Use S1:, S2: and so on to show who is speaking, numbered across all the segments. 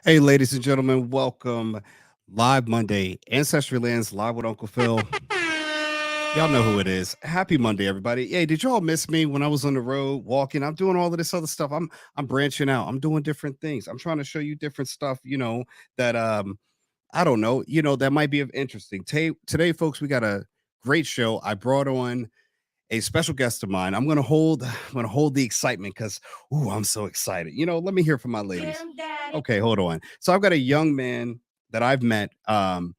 S1: Hey, ladies and gentlemen, welcome live Monday, Ancestry Lands live with Uncle Phil. Y'all know who it is. Happy Monday, everybody. Hey, did y'all miss me when I was on the road walking? I'm doing all of this other stuff. I'm branching out. I'm doing different things. I'm trying to show you different stuff, that I don't know, that might be of interesting. Today, folks, we got a great show. I brought on a special guest of mine. I'm gonna hold the excitement because I'm so excited. Let me hear from my ladies. Okay, hold on. So I've got a young man that I've met on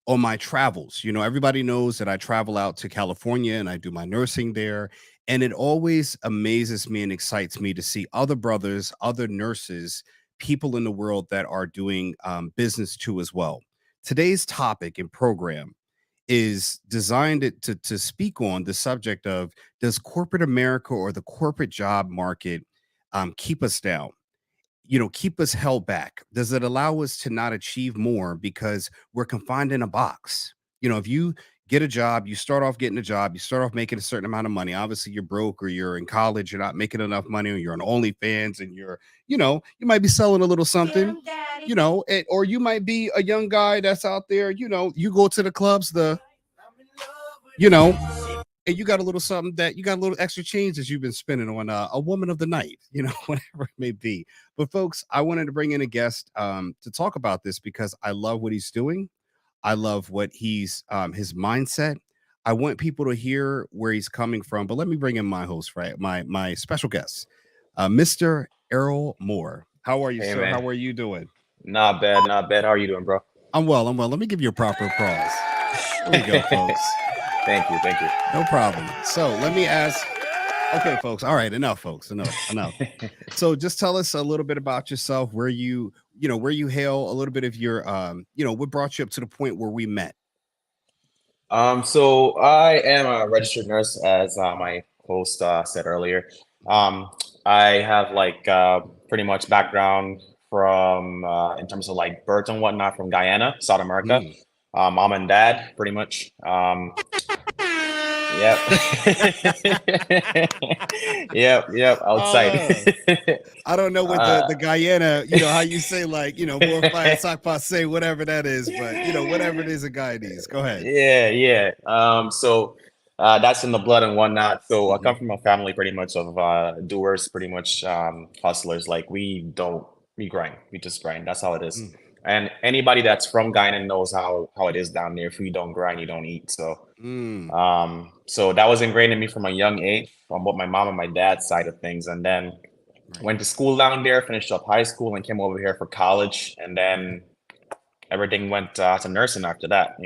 S1: my travels. Everybody knows that I travel out to California and I do my nursing there. And it always amazes me and excites me to see other brothers, other nurses, people in the world that are doing business too as well. Today's topic and program is designed to speak on the subject of, does corporate America or the corporate job market keep us down? Keep us held back? Does it allow us to not achieve more because we're confined in a box? If you get a job, you start off getting a job, you start off making a certain amount of money. Obviously, you're broke or you're in college, you're not making enough money, or you're on OnlyFans and you might be selling a little something, or you might be a young guy that's out there, you go to the clubs, you know, and you got a little something that you got a little extra change that you've been spending on a woman of the night, whatever it may be. But folks, I wanted to bring in a guest to talk about this because I love what he's doing. I love what he's his mindset. I want people to hear where he's coming from. But let me bring in my host, right? My special guest, Mr. Erroll Moore. How are you,
S2: Hey
S1: sir?
S2: man,
S1: How are you doing?
S2: not bad, not bad. How are you doing, bro?
S1: I'm well. I'm well. Let me give you a proper applause. There we go, folks.
S2: Thank you, thank you.
S1: No problem. So let me ask. Okay, folks. All right, enough, folks. Enough. So just tell us a little bit about yourself, where you hail, a little bit of your, what brought you up to the point where we met.
S2: So I am a registered nurse, as my host said earlier. Um, I have pretty much background from in terms of like birth and whatnot from Guyana, South America.
S1: Mm.
S2: Mom and dad, pretty much. Yep. Yep, outside.
S1: uh, I don't know what
S2: Uh,
S1: the Guyana, how you say, like, more fire sock passe, whatever that is, but whatever it is a Guyanese. Go ahead.
S2: Yeah. So that's in the blood and whatnot. So I
S1: Hmm.
S2: come from a family pretty much of doers, pretty much hustlers. Like we grind, we just grind. That's how it is.
S1: Mm.
S2: And anybody that's from Guyana knows how it is down there. If you don't grind, you don't eat.
S1: Mm.
S2: So that was ingrained in me from a young age, from both my mom and my dad's side of things. And then
S1: Right.
S2: went to school down there, finished up high school, and came over here for college. And
S1: Okay.
S2: then everything went to nursing after that.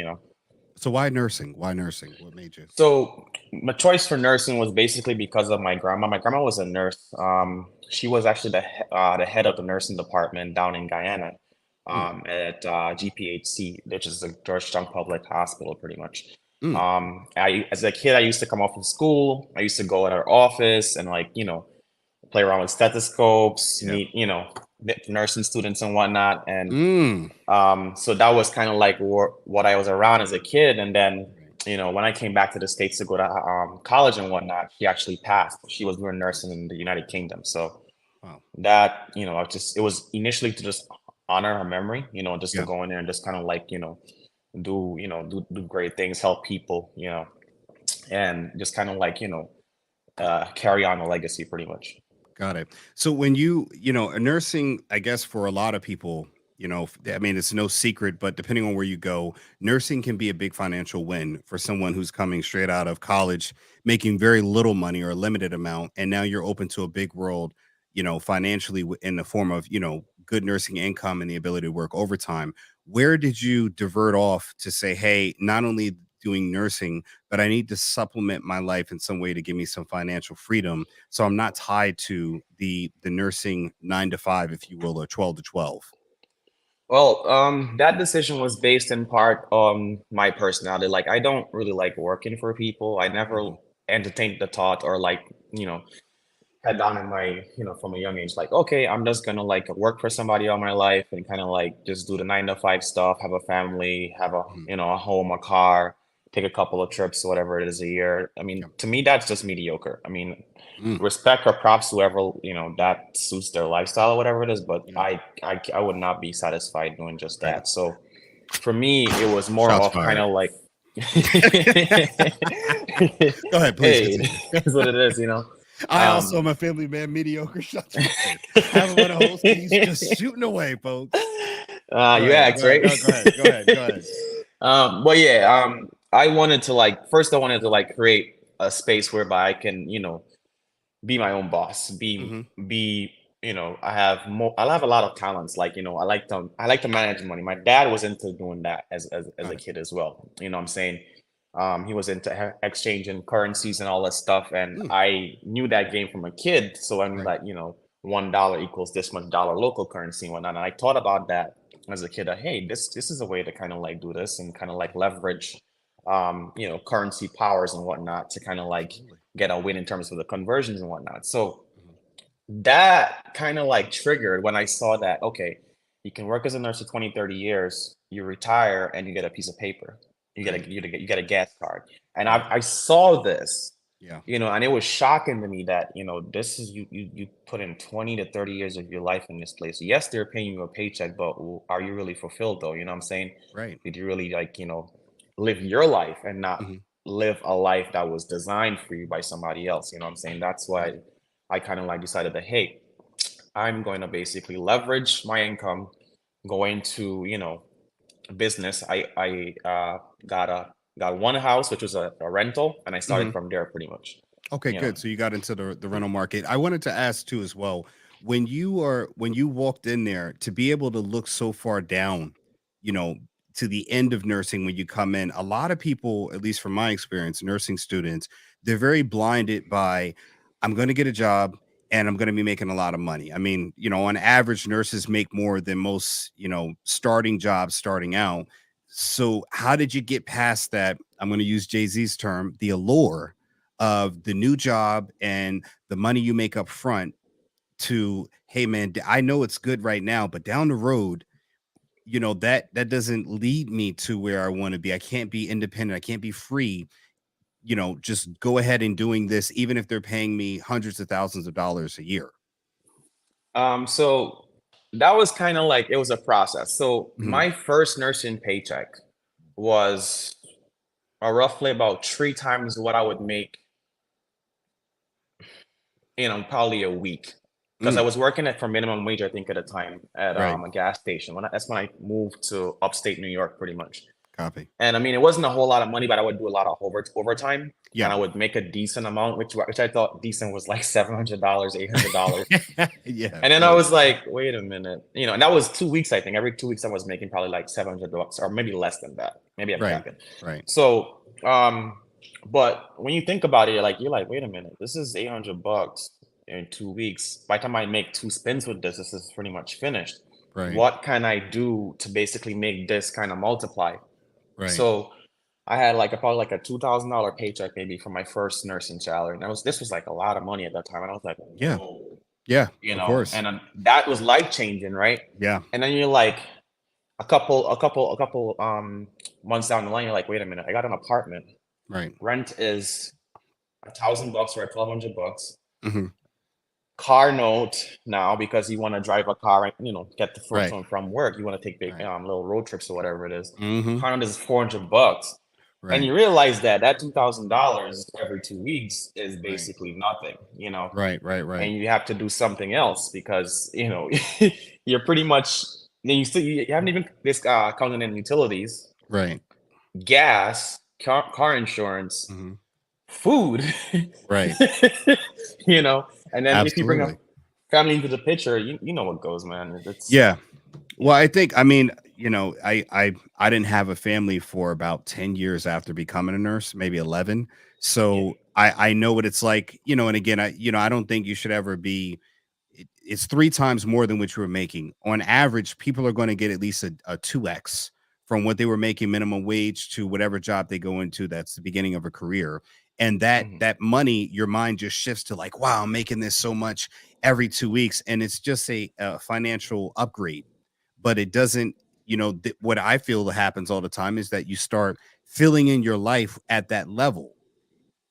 S1: So why nursing? Why nursing? What made you?
S2: So my choice for nursing was basically because of my grandma. My grandma was a nurse. She was actually the head of the nursing department down in Guyana,
S1: Mm.
S2: at GPHC, which is the Georgetown Public Hospital, pretty much.
S1: Mm.
S2: As a kid, I used to come off of school. I used to go at her office and play around with stethoscopes,
S1: Yeah.
S2: meet the nursing students and whatnot. And
S1: Mm.
S2: so that was kind of like what I was around as a kid. And then,
S1: Right.
S2: when I came back to the States to go to college and whatnot, she actually passed. She was doing nursing in the United Kingdom. So
S1: Wow.
S2: that, it was initially to just honor her memory, just to
S1: Yeah.
S2: go in there and just kind of do great things, help people, and just kind of carry on a legacy pretty much.
S1: Got it. So when nursing, I guess for a lot of people, I mean, it's no secret, but depending on where you go, nursing can be a big financial win for someone who's coming straight out of college, making very little money or a limited amount. And now you're open to a big world, financially in the form of, good nursing income and the ability to work overtime. Where did you divert off to say, hey, not only doing nursing, but I need to supplement my life in some way to give me some financial freedom so I'm not tied to the nursing 9 to 5, if you will, or 12 to 12.
S2: Well, that decision was based in part on my personality. Like, I don't really like working for people. I never
S1: Mhm.
S2: entertained the thought or you know, had done in from a young age, like, okay, I'm just gonna work for somebody all my life and kind of just do the 9 to 5 stuff, have a family, have a,
S1: Mhm.
S2: a home, a car. take a couple of trips, whatever it is a year. I mean,
S1: Yeah.
S2: to me, that's just mediocre. I mean,
S1: Mm,
S2: respect or props to whoever, that suits their lifestyle or whatever it is, but
S1: yeah.
S2: I would not be satisfied doing just
S1: Right.
S2: that. So for me, it was more
S1: Shots
S2: of kind
S1: fired.
S2: of like,
S1: Go ahead, please
S2: hey,
S1: continue.
S2: that's what it is, you know.
S1: I also am a family man, mediocre shots fired. Have him on a host keys, just shooting away, folks. Go
S2: You
S1: ahead.
S2: asked, right?
S1: Go ahead. Go ahead. Go ahead.
S2: But yeah, I wanted to like first I wanted to like create a space whereby I can, be my own boss,
S1: Hmm.
S2: be, I have a lot of talents. Like, I like to manage money. My dad was into doing that as
S1: Got
S2: a
S1: it.
S2: kid as well. You know what I'm saying? He was into exchanging currencies and all that stuff. And
S1: Mm,
S2: I knew that game from a kid. So I knew
S1: right.
S2: that, $1 equals this much dollar local currency and whatnot. And I thought about that as a kid that, hey, this is a way to kind of like do this and kind of like leverage currency powers and whatnot to kind of like
S1: Absolutely.
S2: get a win in terms of the conversions and whatnot. So
S1: Mhm.
S2: that kind of like triggered when I saw that, okay, you can work as a nurse for 20, 30 years, you retire and you get a piece of paper.
S1: Right.
S2: You get a gas card. And
S1: Right.
S2: I saw this,
S1: Yeah.
S2: and it was shocking to me that, this is you put in 20 to 30 years of your life in this place. Yes, they're paying you a paycheck, but are you really fulfilled though? You know what I'm saying?
S1: Right.
S2: Did you really like, live your life and not
S1: Hmm.
S2: live a life that was designed for you by somebody else? You know what I'm saying? That's why
S1: Right.
S2: I kind of like decided that, hey, I'm going to basically leverage my income, go into, business. I got one house, which was a rental, and I started
S1: Hmm.
S2: from there pretty much,
S1: Okay,
S2: you know.
S1: good. So you got into the rental market. I wanted to ask too as well. When you walked in there to be able to look so far down, you know, to the end of nursing when you come in, a lot of people, at least from my experience, nursing students, they're very blinded by I'm going to get a job and I'm going to be making a lot of money. I mean, on average nurses make more than most, starting jobs starting out. So how did you get past that? I'm going to use Jay-Z's term, the allure of the new job and the money you make up front to, hey man, I know it's good right now, but down the road, that doesn't lead me to where I want to be. I can't be independent. I can't be free. Just go ahead and doing this, even if they're paying me hundreds of thousands of dollars a year.
S2: So that was kind of like it was a process. So
S1: Mhm.
S2: my first nursing paycheck was roughly about three times what I would make, probably a week. Because I
S1: Mm,
S2: was working at for minimum wage, I think, at a time at
S1: right.
S2: a gas station. That's when I moved to upstate New York, pretty much.
S1: Copy.
S2: And I mean, it wasn't a whole lot of money, but I would do a lot of overtime, and
S1: Yeah.
S2: I would make a decent amount, which I thought decent was like $700, $800.
S1: Yeah,
S2: And then I
S1: right.
S2: was like, wait a minute, and that was 2 weeks. I think every 2 weeks I was making probably like $700 or maybe less than that. Maybe I'm
S1: Right.
S2: capping.
S1: Right.
S2: So, but when you think about it, you're like, wait a minute, this is $800 in 2 weeks. By the time I make two spins with this is pretty much finished.
S1: Right.
S2: What can I do to basically make this kind of multiply?
S1: Right.
S2: So I had like probably like a $2,000 paycheck maybe for my first nursing salary, and this was like a lot of money at that time, and I was like,
S1: Yeah.
S2: whoa,
S1: Yeah. Of course.
S2: and that was life changing, right?
S1: Yeah.
S2: And then you're like a couple months down the line, you're like, wait a minute, I got an apartment.
S1: Right.
S2: Rent is $1,000 or $1,200.
S1: Hmm.
S2: Car note now because you want to drive a car and get
S1: Right.
S2: from work. You want to take big
S1: Right.
S2: little road trips or whatever it is.
S1: Hmm.
S2: Car note is $400. And
S1: Right.
S2: you realize that $2,000 every 2 weeks is
S1: Right.
S2: basically nothing,
S1: Right. Right.
S2: and
S1: Right.
S2: you have to do something else because, you're pretty much, then you haven't even this counting in utilities,
S1: Right.
S2: gas, car insurance,
S1: Hmm.
S2: food,
S1: Right.
S2: and then if you bring a
S1: Absolutely.
S2: family into the picture, you know what goes, man. It's
S1: Yeah. Well,
S2: yeah.
S1: I think, I mean, I didn't have a family for about 10 years after becoming a nurse, maybe 11.
S2: Yeah.
S1: So I know what it's like, and again, I don't think you should ever be it's three times more than what you were making. On average, people are going to get at least a 2x from what they were making minimum wage to whatever job they go into that's the beginning of a career. And that
S2: Mhm.
S1: that money, your mind just shifts to like, wow, I'm making this so much every 2 weeks. And it's just a financial upgrade. But it doesn't, what I feel that happens all the time is that you start filling in your life at that level,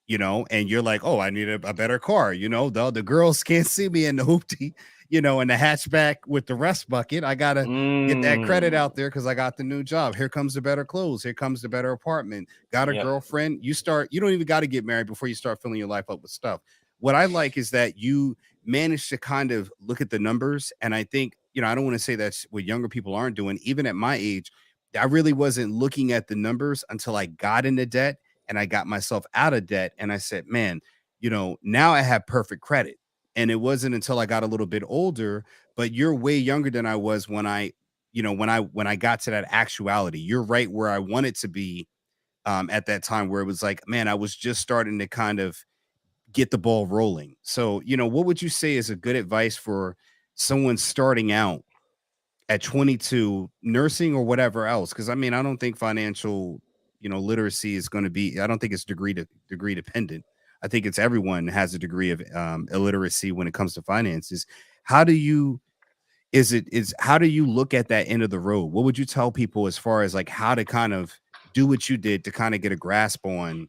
S1: and you're like, oh, I need a better car. The girls can't see me in the hoopty, in the hatchback with the rest bucket. I gotta get that credit
S2: Mm.
S1: out there because I got the new job. Here comes the better clothes. Here comes the better apartment. Got a
S2: Yep.
S1: girlfriend. You don't even got to get married before you start filling your life up with stuff. What I like is that you manage to kind of look at the numbers. And I think, I don't want to say that's what younger people aren't doing. Even at my age, I really wasn't looking at the numbers until I got into debt and I got myself out of debt. And I said, man, now I have perfect credit. And it wasn't until I got a little bit older, but you're way younger than I was when I got to that actuality. You're right where I wanted to be at that time, where it was like, man, I was just starting to kind of get the ball rolling. So, what would you say is a good advice for someone starting out at 22, nursing or whatever else? Because I mean, I don't think financial, literacy is going to be. I don't think it's degree dependent. I think it's everyone has a degree of illiteracy when it comes to finances. How do you how do you look at that end of the road? What would you tell people as far as like how to kind of do what you did to kind of get a grasp on,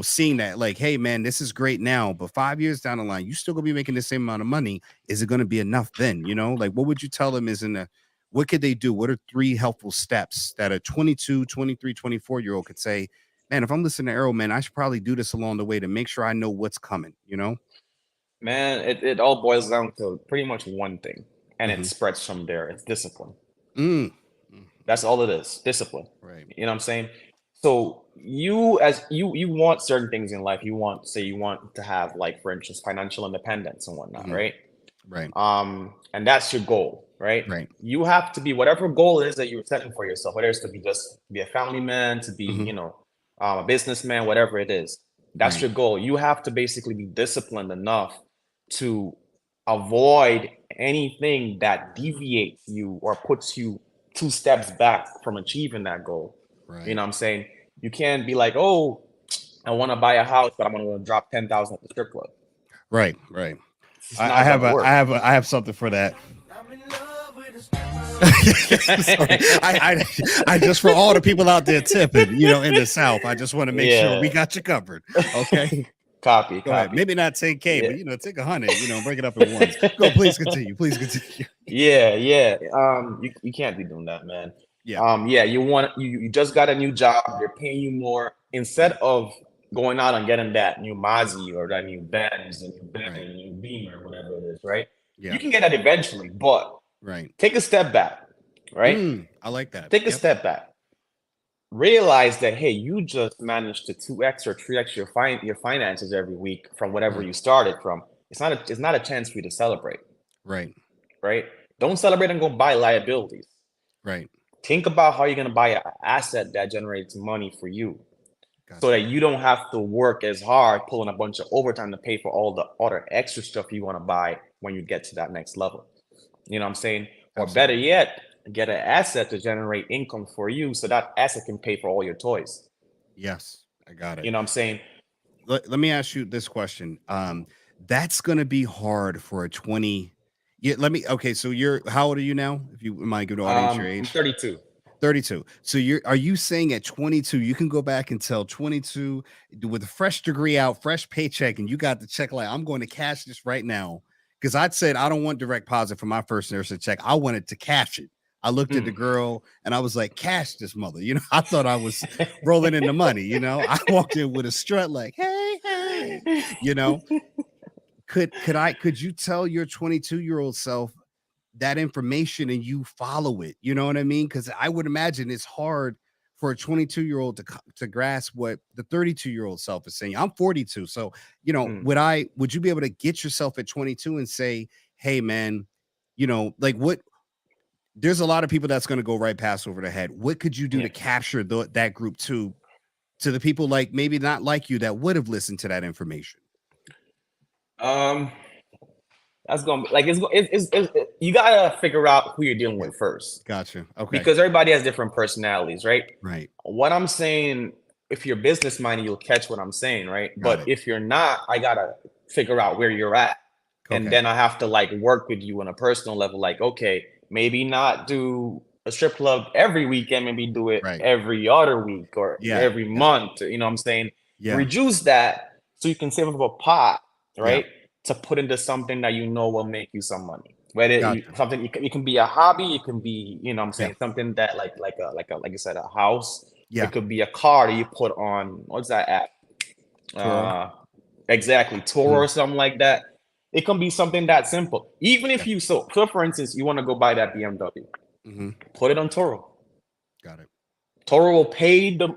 S1: seeing that like, hey man, this is great now, but 5 years down the line, you still gonna be making the same amount of money. Is it gonna be enough then? Like what would you tell them what could they do? What are three helpful steps that a 22, 23, 24-year-old could say, man, if I'm listening to Erroll, man, I should probably do this along the way to make sure I know what's coming.
S2: Man, it all boils down to pretty much one thing, and it
S1: Mm-hmm.
S2: spreads from there. It's discipline.
S1: Mm.
S2: That's all it is. Discipline.
S1: Right.
S2: You know what I'm saying? So you as you want certain things in life. You want to have, like, for instance, financial independence and whatnot,
S1: Mm-hmm.
S2: right?
S1: Right.
S2: And that's your goal, right?
S1: Right.
S2: You have to be whatever goal it is that you're setting for yourself, whether it's to be just be a family man, to be,
S1: Mm-hmm.
S2: a businessman, whatever it is. That's
S1: Right.
S2: your goal. You have to basically be disciplined enough to avoid anything that deviates you or puts you two steps back from achieving that goal. You
S1: Right.
S2: know what I'm saying? You can't be like, oh, I want to buy a house, but I'm going to drop 10,000 at the strip club.
S1: Right. Right.
S2: It's just
S1: I
S2: not
S1: have
S2: gonna
S1: a I
S2: work.
S1: have a I have something for that. Sorry. I just for all the people out there tipping, in the South, I just want to make sure we
S2: Yeah.
S1: got you covered. Okay.
S2: Copy,
S1: Go ahead.
S2: copy.
S1: Maybe not 10K,
S2: Yeah.
S1: but take 100, break it up in ones. Go, please continue. Please continue.
S2: Yeah, yeah. You can't be doing that, man.
S1: Yeah.
S2: Yeah, you just got a new job, they're paying you more. Instead
S1: Right.
S2: of going out and getting that new Mozzie or that new Benz, a new
S1: Right.
S2: Bentley, a new Beamer, whatever it is, right? You
S1: Yeah.
S2: can get that eventually, but
S1: Right.
S2: take a step back, right?
S1: I like that.
S2: Take a
S1: Yep.
S2: step back. Realize that, hey, you just managed to 2x or 3x your finances every week from whatever
S1: Right.
S2: you started from. It's not a chance for you to celebrate,
S1: Right.
S2: right? Don't celebrate and go buy liabilities.
S1: Right.
S2: Think about how you're going to buy an asset that generates money for you, so
S1: Gotcha.
S2: that you don't have to work as hard pulling a bunch of overtime to pay for all the other extra stuff you want to buy when you get to that next level. You know what I'm saying? Or better
S1: Absolutely.
S2: yet, get an asset to generate income for you so that asset can pay for all your toys.
S1: Yes. I got
S2: You
S1: it.
S2: know what I'm saying?
S1: Let me ask you this question. That's gonna be hard for a 20. Yeah, okay. So how old are you now? If you might give the audience your
S2: I'm
S1: age.
S2: 32.
S1: 32. So are you saying at 22, you can go back and tell 22 with a fresh degree out, fresh paycheck, and you got the check like, I'm going to cash this right now. Because I'd said I don't want direct deposit for my first nursing check. I wanted to cash it. I looked at the
S2: Mm.
S1: girl and I was like, cash this mother. I thought I was rolling in the money. I walked in with a strut like, hey, hey, you know. Could you tell your 22-year-old self that information and you follow it? You know what I mean? Because I would imagine it's hard for a 22-year-old to grasp what the 32-year-old self is saying. I'm 42, so
S2: Mm.
S1: would you be able to get yourself at 22 and say, hey man, like what? There's a lot of people that's going to go right past over the head. What could you do
S2: Yeah.
S1: to capture that group to the people like maybe not like you that would have listened to that information?
S2: Um, that's gonna be like you gotta figure out who you're dealing
S1: Yeah,
S2: with first,
S1: gotcha. Okay,
S2: because everybody has different personalities, right?
S1: right,
S2: What I'm saying, if you're business minded, you'll catch what I'm saying, right?
S1: got
S2: But
S1: it.
S2: if you're not, I gotta figure out where you're at. And
S1: Okay,
S2: then I have to, like, work with you on a personal level, like, okay, maybe not do a strip club every weekend, maybe do it
S1: Right.
S2: every other week or
S1: Yeah.
S2: every
S1: Yeah.
S2: month. You know what I'm saying?
S1: Yeah.
S2: Reduce that so you can save up a pot,
S1: Yeah.
S2: right? To put into something that you know will make you some money. Whether
S1: Gotcha.
S2: something it can be a hobby, it can be, you know what I'm
S1: Yeah.
S2: saying, something that like you said, a house.
S1: Yeah.
S2: It could be a car that you put on, what's that app?
S1: Toro.
S2: Uh exactly, Toro
S1: Mhm.
S2: or something like that. It can be something that simple. Even
S1: Yeah.
S2: if you so for instance, you want to go buy that BMW,
S1: Hmm.
S2: put it on Toro.
S1: Got it.
S2: Toro will pay the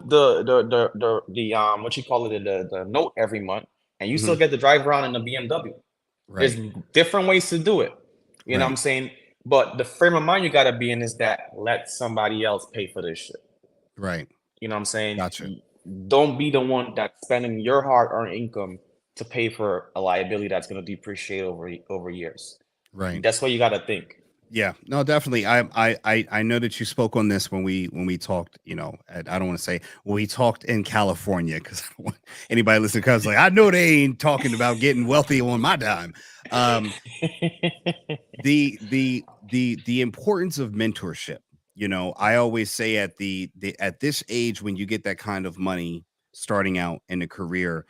S2: what you call it, the note every month, and you still
S1: Hmm.
S2: get to drive around in the BMW. There's
S1: Right.
S2: different ways to do it. You know what I'm
S1: Right.
S2: saying? But the frame of mind you gotta be in is that let somebody else pay for this shit.
S1: Right.
S2: You know what I'm saying?
S1: Gotcha.
S2: Don't be the one that's spending your hard-earned income to pay for a liability that's gonna depreciate over years.
S1: Right.
S2: That's what you gotta think.
S1: Yeah, no, definitely. I know that you spoke on this when we talked. I don't want to say when we talked in California because I don't want anybody listening to us like I know they ain't talking about getting wealthy on my dime. Um, the importance of mentorship. I always say at this age when you get that kind of money starting out in a career,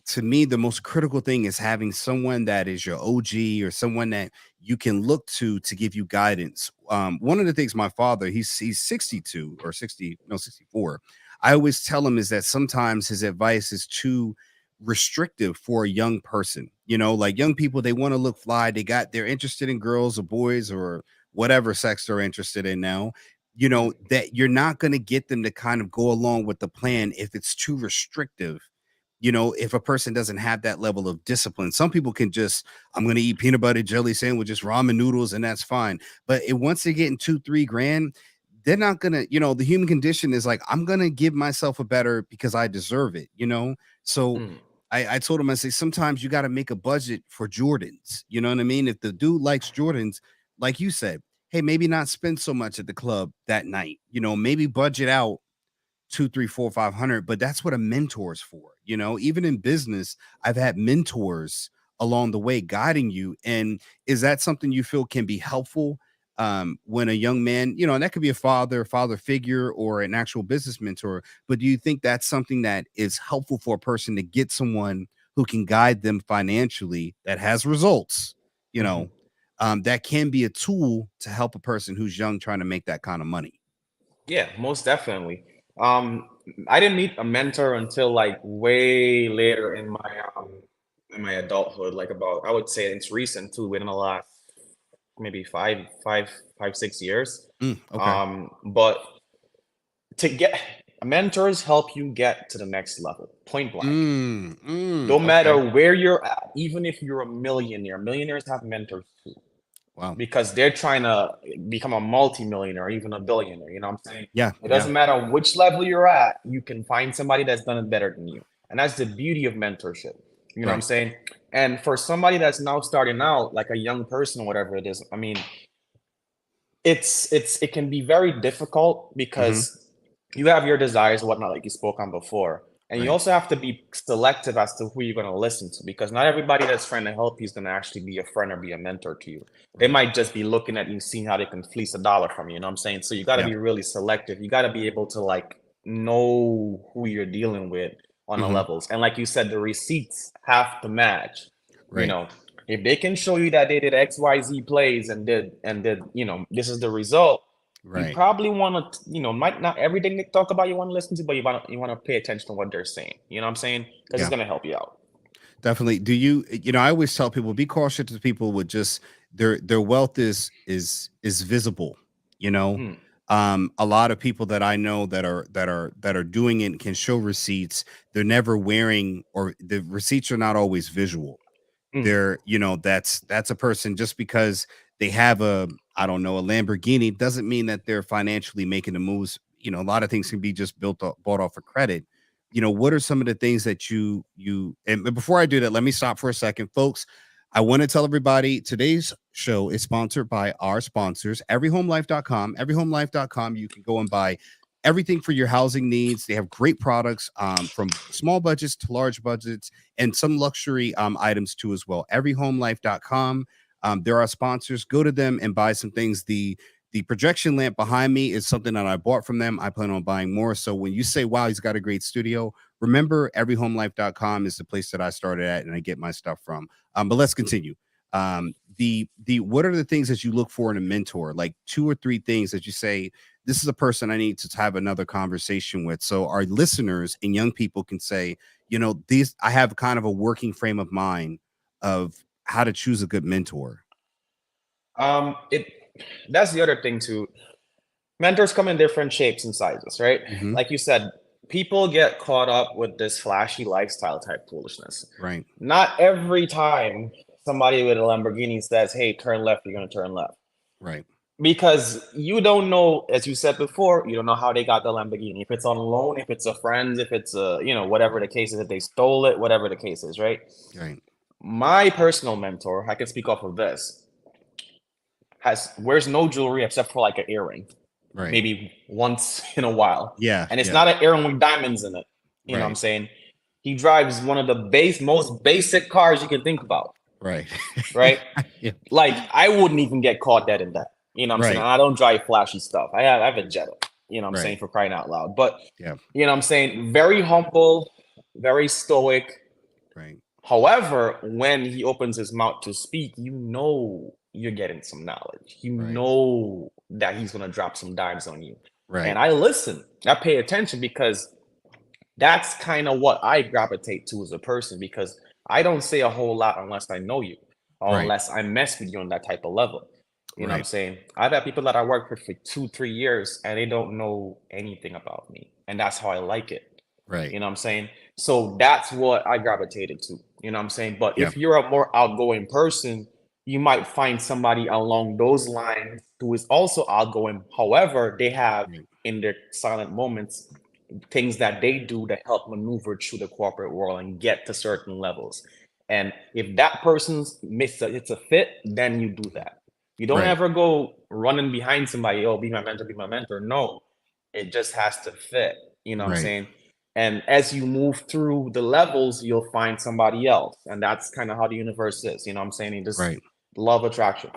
S1: to me the most critical thing is having someone that is your OG or someone that you can look to give you guidance. One of the things my father, he's 62 or 60, no 64. I always tell him is that sometimes his advice is too restrictive for a young person. Like young people, they want to look fly. They're interested in girls or boys or whatever sex they're interested in now.
S2: Mm,
S1: That you're not going to get them to kind of go along with the plan if it's too restrictive. If a person doesn't have that level of discipline, some people can just, I'm going to eat peanut butter jelly sandwiches, ramen noodles, and that's fine. But once they get in 2-3 grand, they're not going to, the human condition is like, I'm going to give myself a better because I deserve it. So
S2: mm.
S1: I told him, I say, sometimes you got to make a budget for Jordans. You know what I mean? If the dude likes Jordans, like you said, hey, maybe not spend so much at the club that night, maybe budget out two, three, four, 500. But that's what a mentor is for. Even in business, I've had mentors along the way guiding you. And is that something you feel can be helpful when a young man, and that could be a father figure or an actual business mentor. But do you think that's something that is helpful for a person to get someone who can guide them financially that has results, you know,
S2: Mhm.
S1: that can be a tool to help a person who's young trying to make that kind of money?
S2: Yeah, most definitely. Um, I didn't meet a mentor until like way later in my adulthood, like about, I would say it's recent too, within the last maybe 6 years.
S1: Okay.
S2: But to get mentors help you get to the next level, point blank. No matter
S1: Okay.
S2: where you're at, even if you're a millionaire, millionaires have mentors too,
S1: Wow.
S2: because they're trying to become a multimillionaire or even a billionaire. You know what I'm saying?
S1: Yeah,
S2: It
S1: yeah,
S2: doesn't matter which level you're at, you can find somebody that's done it better than you. And that's the beauty of mentorship. You know what I'm
S1: right.
S2: saying? And for somebody that's now starting out, like a young person, whatever it is, I mean, it can be very difficult
S1: Mhm.
S2: because you have your desires and whatnot, like you spoke on before. And you
S1: Right.
S2: also have to be selective as to who you're going to listen to, because not everybody that's trying to help you is going to actually be a friend or be a mentor to you. They
S1: Right.
S2: might just be looking at you, seeing how they can fleece a dollar from you. You know what I'm saying? So you got to
S1: Yeah.
S2: be really selective. You got to be able to like know who you're dealing with on the
S1: Mhm.
S2: levels. And like you said, the receipts have to match. You
S1: Right.
S2: know, if they can show you that they did XYZ plays and did, this is the result, you
S1: Right.
S2: probably want to, might not everything they talk about you want to listen to, but you want to pay attention to what they're saying. You know what I'm saying? Because it's
S1: Yeah.
S2: gonna help you out.
S1: Definitely. Do you, I always tell people be cautious to people with just their wealth is visible, you know.
S2: Mm,
S1: A lot of people that I know that are doing it can show receipts. They're never wearing, or the receipts are not always visual.
S2: mm,
S1: That's a person just because they have a, I don't know, a Lamborghini doesn't mean that they're financially making the moves. A lot of things can be just bought off of credit. What are some of the things that and before I do that, let me stop for a second, folks. I want to tell everybody today's show is sponsored by our sponsors, everyhomelife.com. Everyhomelife.com, you can go and buy everything for your housing needs. They have great products, from small budgets to large budgets, and some luxury items too as well. Everyhomelife.com. There are sponsors. Go to them and buy some things. the projection lamp behind me is something that I bought from them. I plan on buying more. So when you say, wow, he's got a great studio, remember everyhomelife.com is the place that I started at and I get my stuff from. But let's continue. The what are the things that you look for in a mentor? Like 2 or 3 things that you say, this is a person I need to have another conversation with. So our listeners and young people can say, you know, these, I have kind of a working frame of mind of how to choose a good mentor.
S2: It That's the other thing too. Mentors come in different shapes and sizes, right?
S1: Mm-hmm.
S2: Like you said, people get caught up with this flashy lifestyle type foolishness.
S1: Right.
S2: Not every time somebody with a Lamborghini says, "Hey, turn left," you're gonna turn left.
S1: Right.
S2: Because you don't know, as you said before, you don't know how they got the Lamborghini. If it's on loan, if it's a friend, if it's a, whatever the case is, if they stole it, whatever the case is, right?
S1: Right.
S2: My personal mentor, I can speak off of this, wears no jewelry except for like an earring,
S1: Right.
S2: maybe once in a while.
S1: Yeah.
S2: And it's
S1: yeah.
S2: not an earring with diamonds in it. You know what I'm
S1: Right.
S2: saying? He drives one of the most basic cars you can think about,
S1: Right.
S2: right?
S1: Yeah.
S2: Like, I wouldn't even get caught dead in that. You know what I'm saying?
S1: Right.
S2: I don't drive flashy stuff. I have a Jetta, you know what I'm
S1: Right.
S2: saying, for crying out loud. But,
S1: Yeah.
S2: you know what I'm saying? Very humble, very stoic.
S1: Right.
S2: However, when he opens his mouth to speak, you know you're getting some knowledge. You
S1: Right.
S2: know that he's going to drop some dimes on you.
S1: Right.
S2: And I listen. I pay attention because that's kind of what I gravitate to as a person, because I don't say a whole lot unless I know you or
S1: Right.
S2: unless I mess with you on that type of level. You know what I'm
S1: Right.
S2: saying? I've had people that I work with for 2-3 years and they don't know anything about me. And that's how I like it.
S1: Right.
S2: You know what I'm saying? So that's what I gravitated to. You know what I'm saying? But
S1: Yeah.
S2: if you're a more outgoing person, you might find somebody along those lines who is also outgoing. However, they have
S1: Right.
S2: in their silent moments things that they do to help maneuver through the corporate world and get to certain levels. And if that person's it's a fit, then you do that. You don't
S1: Right.
S2: ever go running behind somebody, oh, be my mentor, be my mentor. No, it just has to fit. You know what I'm
S1: Right.
S2: saying? And as you move through the levels, you'll find somebody else. And that's kind of how the universe is. You know what I'm saying? You just
S1: Right.
S2: love attraction.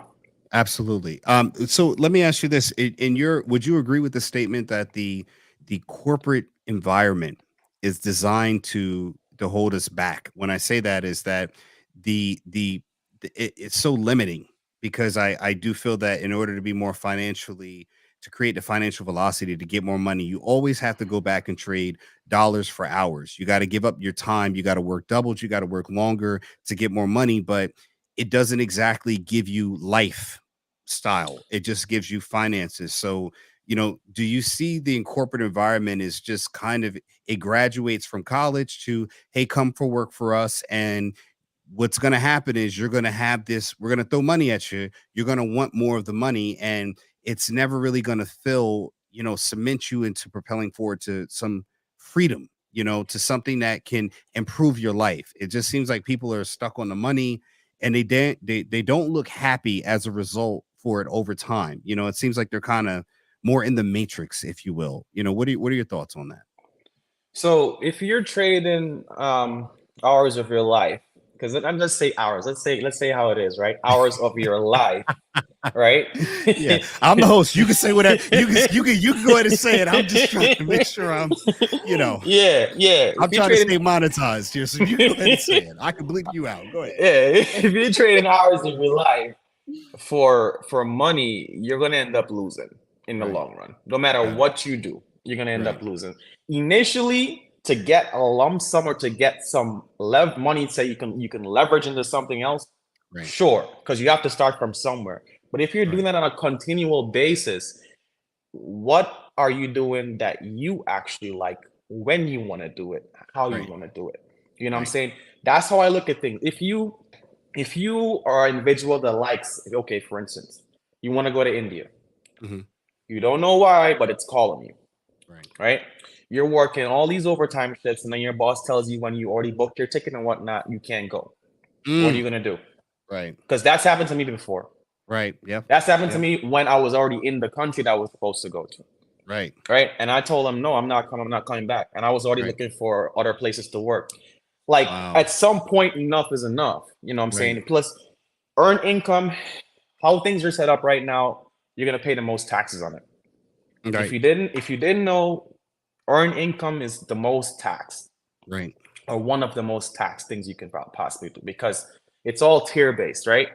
S1: Absolutely. So let me ask you this: in your, would you agree with the statement that the corporate environment is designed to hold us back? When I say that, is that the it's so limiting, because I do feel that in order to be more financially, to create the financial velocity to get more money, you always have to go back and trade dollars for hours. You got to give up your time. You got to work doubles. You got to work longer to get more money, but it doesn't exactly give you life style. It just gives you finances. So, you know, do you see the corporate environment is just kind of, it graduates from college to, hey, come for work for us. And what's going to happen is you're going to have this, we're going to throw money at you. You're going to want more of the money. And it's never really going to fill, you know, cement you into propelling forward to some freedom, you know, to something that can improve your life. It just seems like people are stuck on the money, and they don't look happy as a result for it over time. You know, it seems like they're kind of more in the matrix, if you will. You know, what are your thoughts on that?
S2: So if you're trading hours of your life, because I'm just say hours, let's say how it is, right? Hours of your life, right?
S1: Yeah, I'm the host. You can say whatever. You can go ahead and say it. I'm just trying to make sure I'm, you know,
S2: yeah.
S1: I'm
S2: If you're
S1: trying to stay
S2: trading,
S1: monetized here. So you go ahead and say it. I can bleep you out. Go ahead.
S2: yeah, if you're trading hours of your life for money, you're gonna end up losing in the
S1: Right.
S2: long run. No matter
S1: Got it.
S2: what you do, you're gonna end
S1: Right.
S2: up losing. Initially, to get a lump sum or to get some money, say you can leverage into something else,
S1: Right.
S2: sure, because you have to start from somewhere. But if you're doing
S1: Right.
S2: that on a continual basis, what are you doing that you actually like, when you want to do it, how you
S1: Right.
S2: want to do it? You know what I'm
S1: Right.
S2: saying? That's how I look at things. If you are an individual that likes, okay, for instance, you want to go to India.
S1: Mhm.
S2: You don't know why, but it's calling you,
S1: Right.
S2: right? You're working all these overtime shifts, and then your boss tells you when you already booked your ticket and whatnot, you can't go. What are you
S1: Mm.
S2: gonna do?
S1: Right.
S2: Because that's happened to me before.
S1: Right. Yep.
S2: That's happened to
S1: Yep.
S2: me when I was already in the country that I was supposed to go to.
S1: Right.
S2: Right. And I told them, no, I'm not coming. I'm not coming back. And I was already
S1: Right.
S2: looking for other places to work. Like,
S1: Wow.
S2: at some point, enough is enough. You know what I'm
S1: Right.
S2: saying? Plus, earn income. How things are set up right now, you're gonna pay the most taxes on it.
S1: Right.
S2: If you didn't know, earned income is the most taxed,
S1: Right.
S2: or one of the most taxed things you can possibly do, because it's all tier based, right?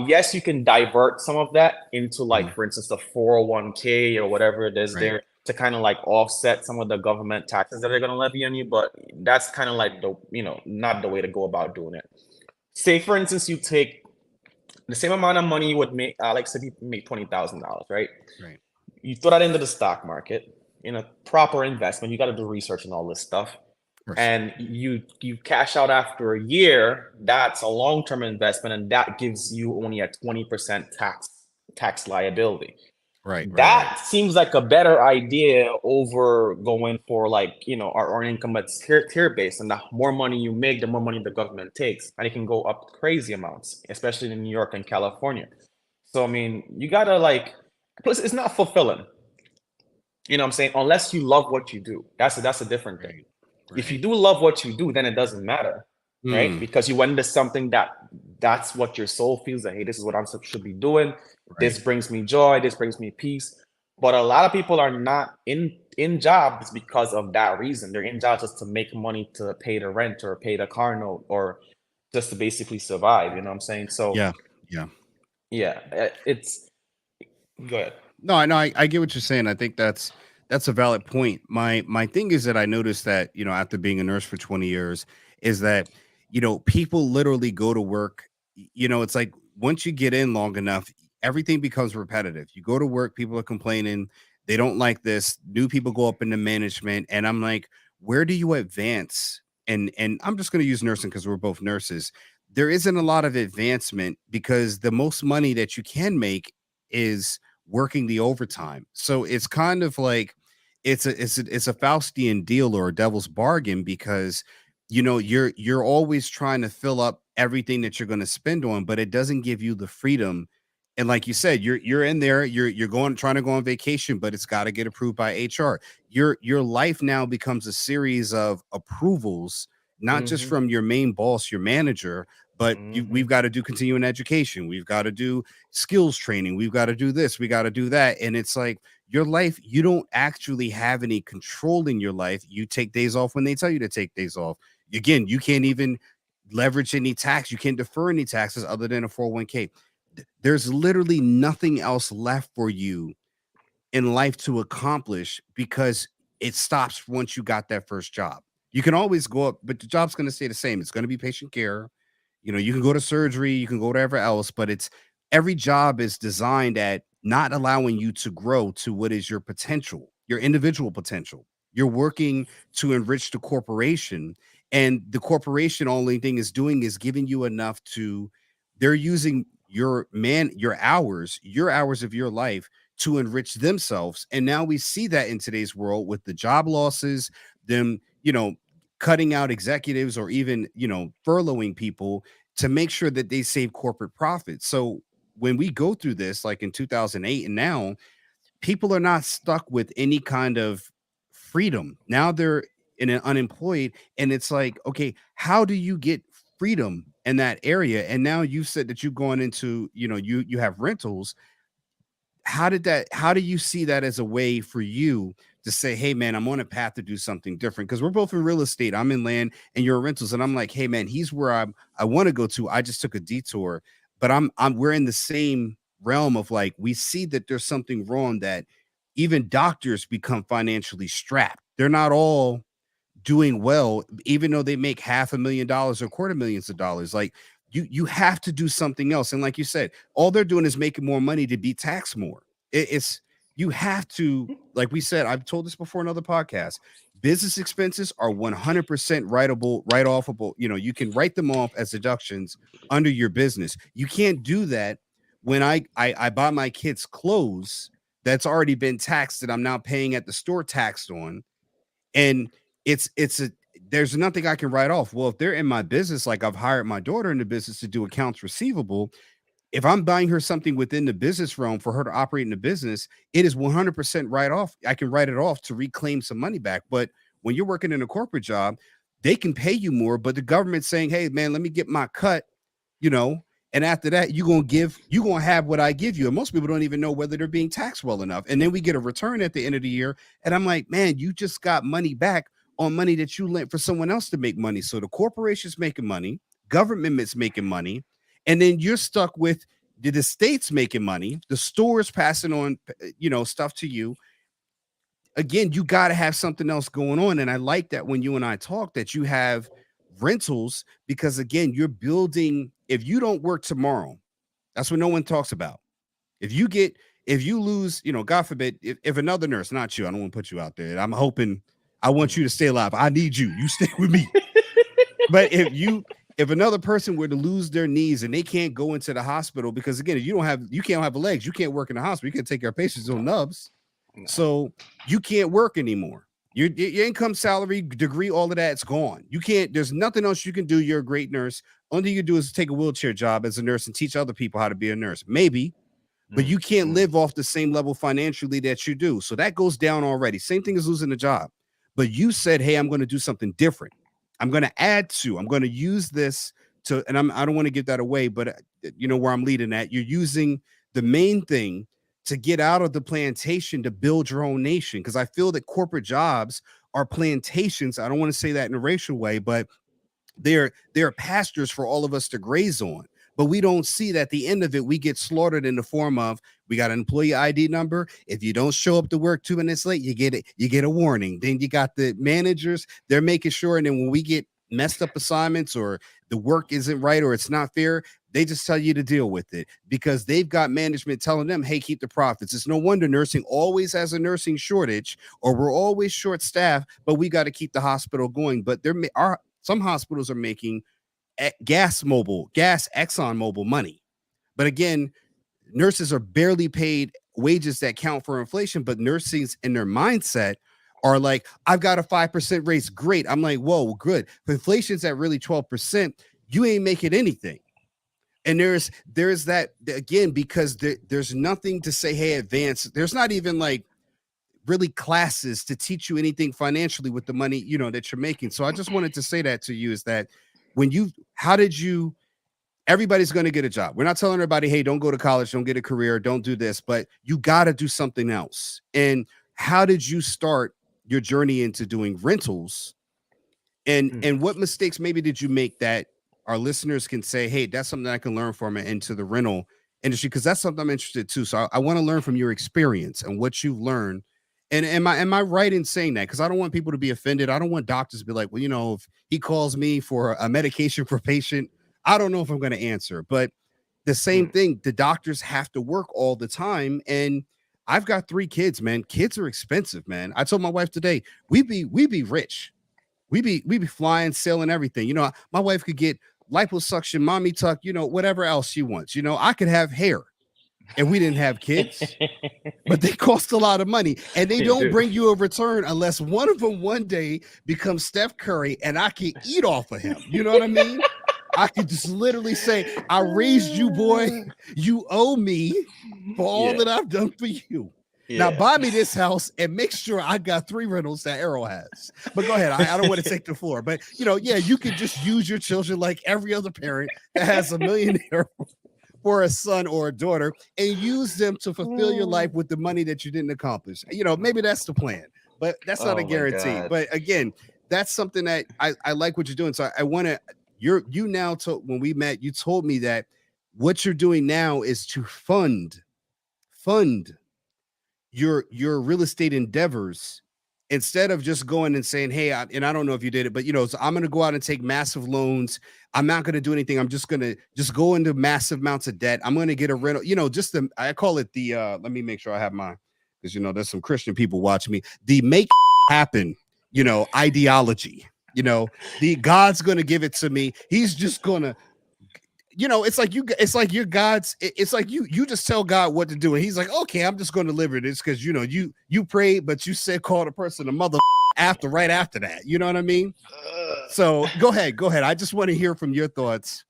S2: Yes, you can divert some of that into, like,
S1: Mhm.
S2: for instance, the 401k or whatever it is
S1: Right.
S2: there, to kind of like offset some of the government taxes that they're going to levy on you. But that's kind of like the, not the way to go about doing it. Say, for instance, you take the same amount of money you would make, like, say you make $20,000, right?
S1: Right.
S2: You throw that into the stock market in a proper investment. You got to do research and all this stuff,
S1: Of course.
S2: and you cash out after a year. That's a long-term investment, and that gives you only a 20% tax liability.
S1: Right. Right. Right.
S2: That seems like a better idea over going for, like, our earned income that's tier based, and the more money you make, the more money the government takes, and it can go up crazy amounts, especially in New York and California. So I mean, you gotta, like, plus it's not fulfilling. You know what I'm saying? Unless you love what you do. That's a different thing.
S1: Right.
S2: If you
S1: Right.
S2: do love what you do, then it doesn't matter, right?
S1: Mm.
S2: Because you went into something that's what your soul feels like. Hey, this is what should be doing.
S1: Right.
S2: This brings me joy. This brings me peace. But a lot of people are not in jobs because of that reason. They're in jobs just to make money, to pay the rent or pay the car note, or just to basically survive. You know what I'm saying? So
S1: Yeah. Yeah.
S2: yeah, it's go ahead.
S1: No, I know. I get what you're saying. I think that's a valid point. My thing is that I noticed that, after being a nurse for 20 years, is that, people literally go to work. It's like once you get in long enough, everything becomes repetitive. You go to work, people are complaining, they don't like this. New people go up into management, and I'm like, where do you advance? And I'm just going to use nursing because we're both nurses. There isn't a lot of advancement because the most money that you can make is working the overtime. So it's kind of like it's a Faustian deal or a devil's bargain because you're always trying to fill up everything that you're going to spend on, but it doesn't give you the freedom. And like you said, you're in there, you're going trying to go on vacation, but it's got to get approved by HR. Your life now becomes a series of approvals, not just
S2: Hmm.
S1: from your main boss, your manager, but we've
S2: Hmm.
S1: got to do continuing education. We've got to do skills training. We've got to do this. We got to do that. And it's like your life, you don't actually have any control in your life. You take days off when they tell you to take days off. Again, you can't even leverage any tax. You can't defer any taxes other than a 401k. There's literally nothing else left for you in life to accomplish because it stops once you got that first job. You can always go up, but the job's going to stay the same. It's going to be patient care. You can go to surgery, you can go whatever else, but it's every job is designed at not allowing you to grow to what is your potential, your individual potential. You're working to enrich the corporation, and the corporation only thing is doing is giving you enough to they're using your hours of your life to enrich themselves. And now we see that in today's world with the job losses, them, cutting out executives or even, furloughing people to make sure that they save corporate profits. So when we go through this, like in 2008 and now, people are not stuck with any kind of freedom. Now they're in an unemployed, and it's like, okay, how do you get freedom in that area? And now you said that you're going into, you have rentals. How do you see that as a way for you to say, hey man, I'm on a path to do something different? Because we're both in real estate, I'm in land and you're in rentals, and I'm like, hey man, he's where I want to go to. I just took a detour, but we're in the same realm of, like, we see that there's something wrong, that even doctors become financially strapped. They're not all doing well, even though they make $500,000 or quarter millions of dollars. Like, you have to do something else. And like you said, all they're doing is making more money to be taxed more. It's you have to, like we said, I've told this before in other podcasts. Business expenses are 100% writable, write offable. You can write them off as deductions under your business. You can't do that when I buy my kids clothes that's already been taxed, that I'm now paying at the store taxed on, and it's a there's nothing I can write off. Well, if they're in my business, like I've hired my daughter in the business to do accounts receivable, if I'm buying her something within the business realm for her to operate in the business, it is 100% write off. I can write it off to reclaim some money back. But when you're working in a corporate job, they can pay you more, but the government's saying, hey man, let me get my cut, you know, And after that, you're gonna have what I give you. And most people don't even know whether they're being taxed well enough. And then we get a return at the end of the year. And I'm like, man, you just got money back on money that you lent for someone else to make money. So the corporation's making money, government is making money, and then you're stuck with the state's making money, the stores passing on, stuff to you. Again, you got to have something else going on. And I like that when you and I talk that you have rentals, because again, you're building. If you don't work tomorrow, that's what no one talks about. If you lose, God forbid, if another nurse, not you, I don't want to put you out there. I'm hoping, I want you to stay alive. I need you. You stay with me. But if another person were to lose their knees and they can't go into the hospital, because again, if you can't have legs, you can't work in the hospital. You can't take care of patients on nubs. No. So you can't work anymore. Your income, salary, degree, all of that's gone. You can't, there's nothing else you can do. You're a great nurse. Only thing you do is take a wheelchair job as a nurse and teach other people how to be a nurse. Maybe, but you can't live off the same level financially that you do. So that goes down already. Same thing as losing a job. But you said, hey, I'm going to do something different. I'm going to use this to, and I don't want to give that away, but you know where I'm leading at. You're using the main thing to get out of the plantation to build your own nation. Because I feel that corporate jobs are plantations. I don't want to say that in a racial way, but they're pastures for all of us to graze on. But we don't see that at the end of it, we get slaughtered in the form of, we got an employee ID number. If you don't show up to work 2 minutes late, you get a warning. Then you got the managers, they're making sure. And then when we get messed up assignments or the work isn't right or it's not fair, they just tell you to deal with it because they've got management telling them, hey, keep the profits. It's no wonder nursing always has a nursing shortage, or we're always short staffed, but we got to keep the hospital going. But some hospitals are making gas Exxon Mobil money. But again, nurses are barely paid wages that count for inflation, but nurses in their mindset are like, I've got a 5% raise. Great. I'm like, whoa, good. If inflation's at really 12%, you ain't making anything. And there's that again, because there's nothing to say, hey, advance. There's not even like really classes to teach you anything financially with the money, that you're making. So I just wanted to say that to you is that everybody's going to get a job. We're not telling everybody, hey, don't go to college, don't get a career, don't do this, but you got to do something else. And how did you start your journey into doing rentals? And what mistakes maybe did you make that our listeners can say, hey, that's something I can learn from into the rental industry? Because that's something I'm interested too. So I want to learn from your experience and what you've learned. And am I right in saying that? Because I don't want people to be offended. I don't want doctors to be like, well, if he calls me for a medication for patient, I don't know if I'm going to answer. But the same thing, the doctors have to work all the time. And I've got 3 kids, man. Kids are expensive, man. I told my wife today, we be rich. We be flying, sailing, everything. My wife could get liposuction, mommy tuck, whatever else she wants. I could have hair. And we didn't have kids, but they cost a lot of money, and they don't bring you a return unless one of them one day becomes Steph Curry and I can eat off of him. You know what I mean? I could just literally say, I raised you, boy. You owe me for all that I've done for you. Yeah. Now buy me this house and make sure I got 3 rentals that Erroll has. But go ahead. I don't want to take the floor, but you could just use your children like every other parent that has a millionaire for a son or a daughter and use them to fulfill your life with the money that you didn't accomplish. Maybe that's the plan, but that's not a guarantee. But again, that's something that I like what you're doing. So I want to, when we met, you told me that what you're doing now is to fund your real estate endeavors instead of just going and saying, hey, I don't know if you did it, but so I'm going to go out and take massive loans. I'm not going to do anything. I'm just going to go into massive amounts of debt. I'm going to get a rental, I call it the, let me make sure I have mine because, there's some Christian people watching me, the make happen, ideology, the God's going to give it to me. He's just going to, it's like your God's, it's like you just tell God what to do. And he's like, okay, I'm just going to deliver this because, you prayed, but you said, call the person a mother right after that. You know what I mean? So go ahead. I just want to hear from your thoughts.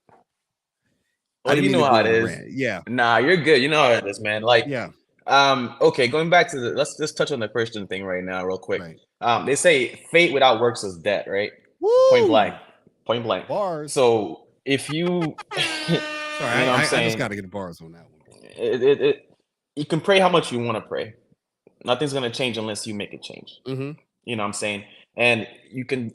S2: Well, you know how it is.
S1: Yeah.
S2: Nah, you're good. You know how it is, man. Like,
S1: yeah.
S2: Okay, going back to let's just touch on the Christian thing right now, real quick. Right. They say faith without works is dead, right?
S1: Woo!
S2: Point blank.
S1: Bars.
S2: So if you
S1: Sorry,
S2: You know what I'm
S1: I just
S2: saying?
S1: got to get the bars on that one.
S2: You can pray how much you want to pray. Nothing's gonna change unless you make it change.
S1: Mm-hmm.
S2: You know what I'm saying? And you can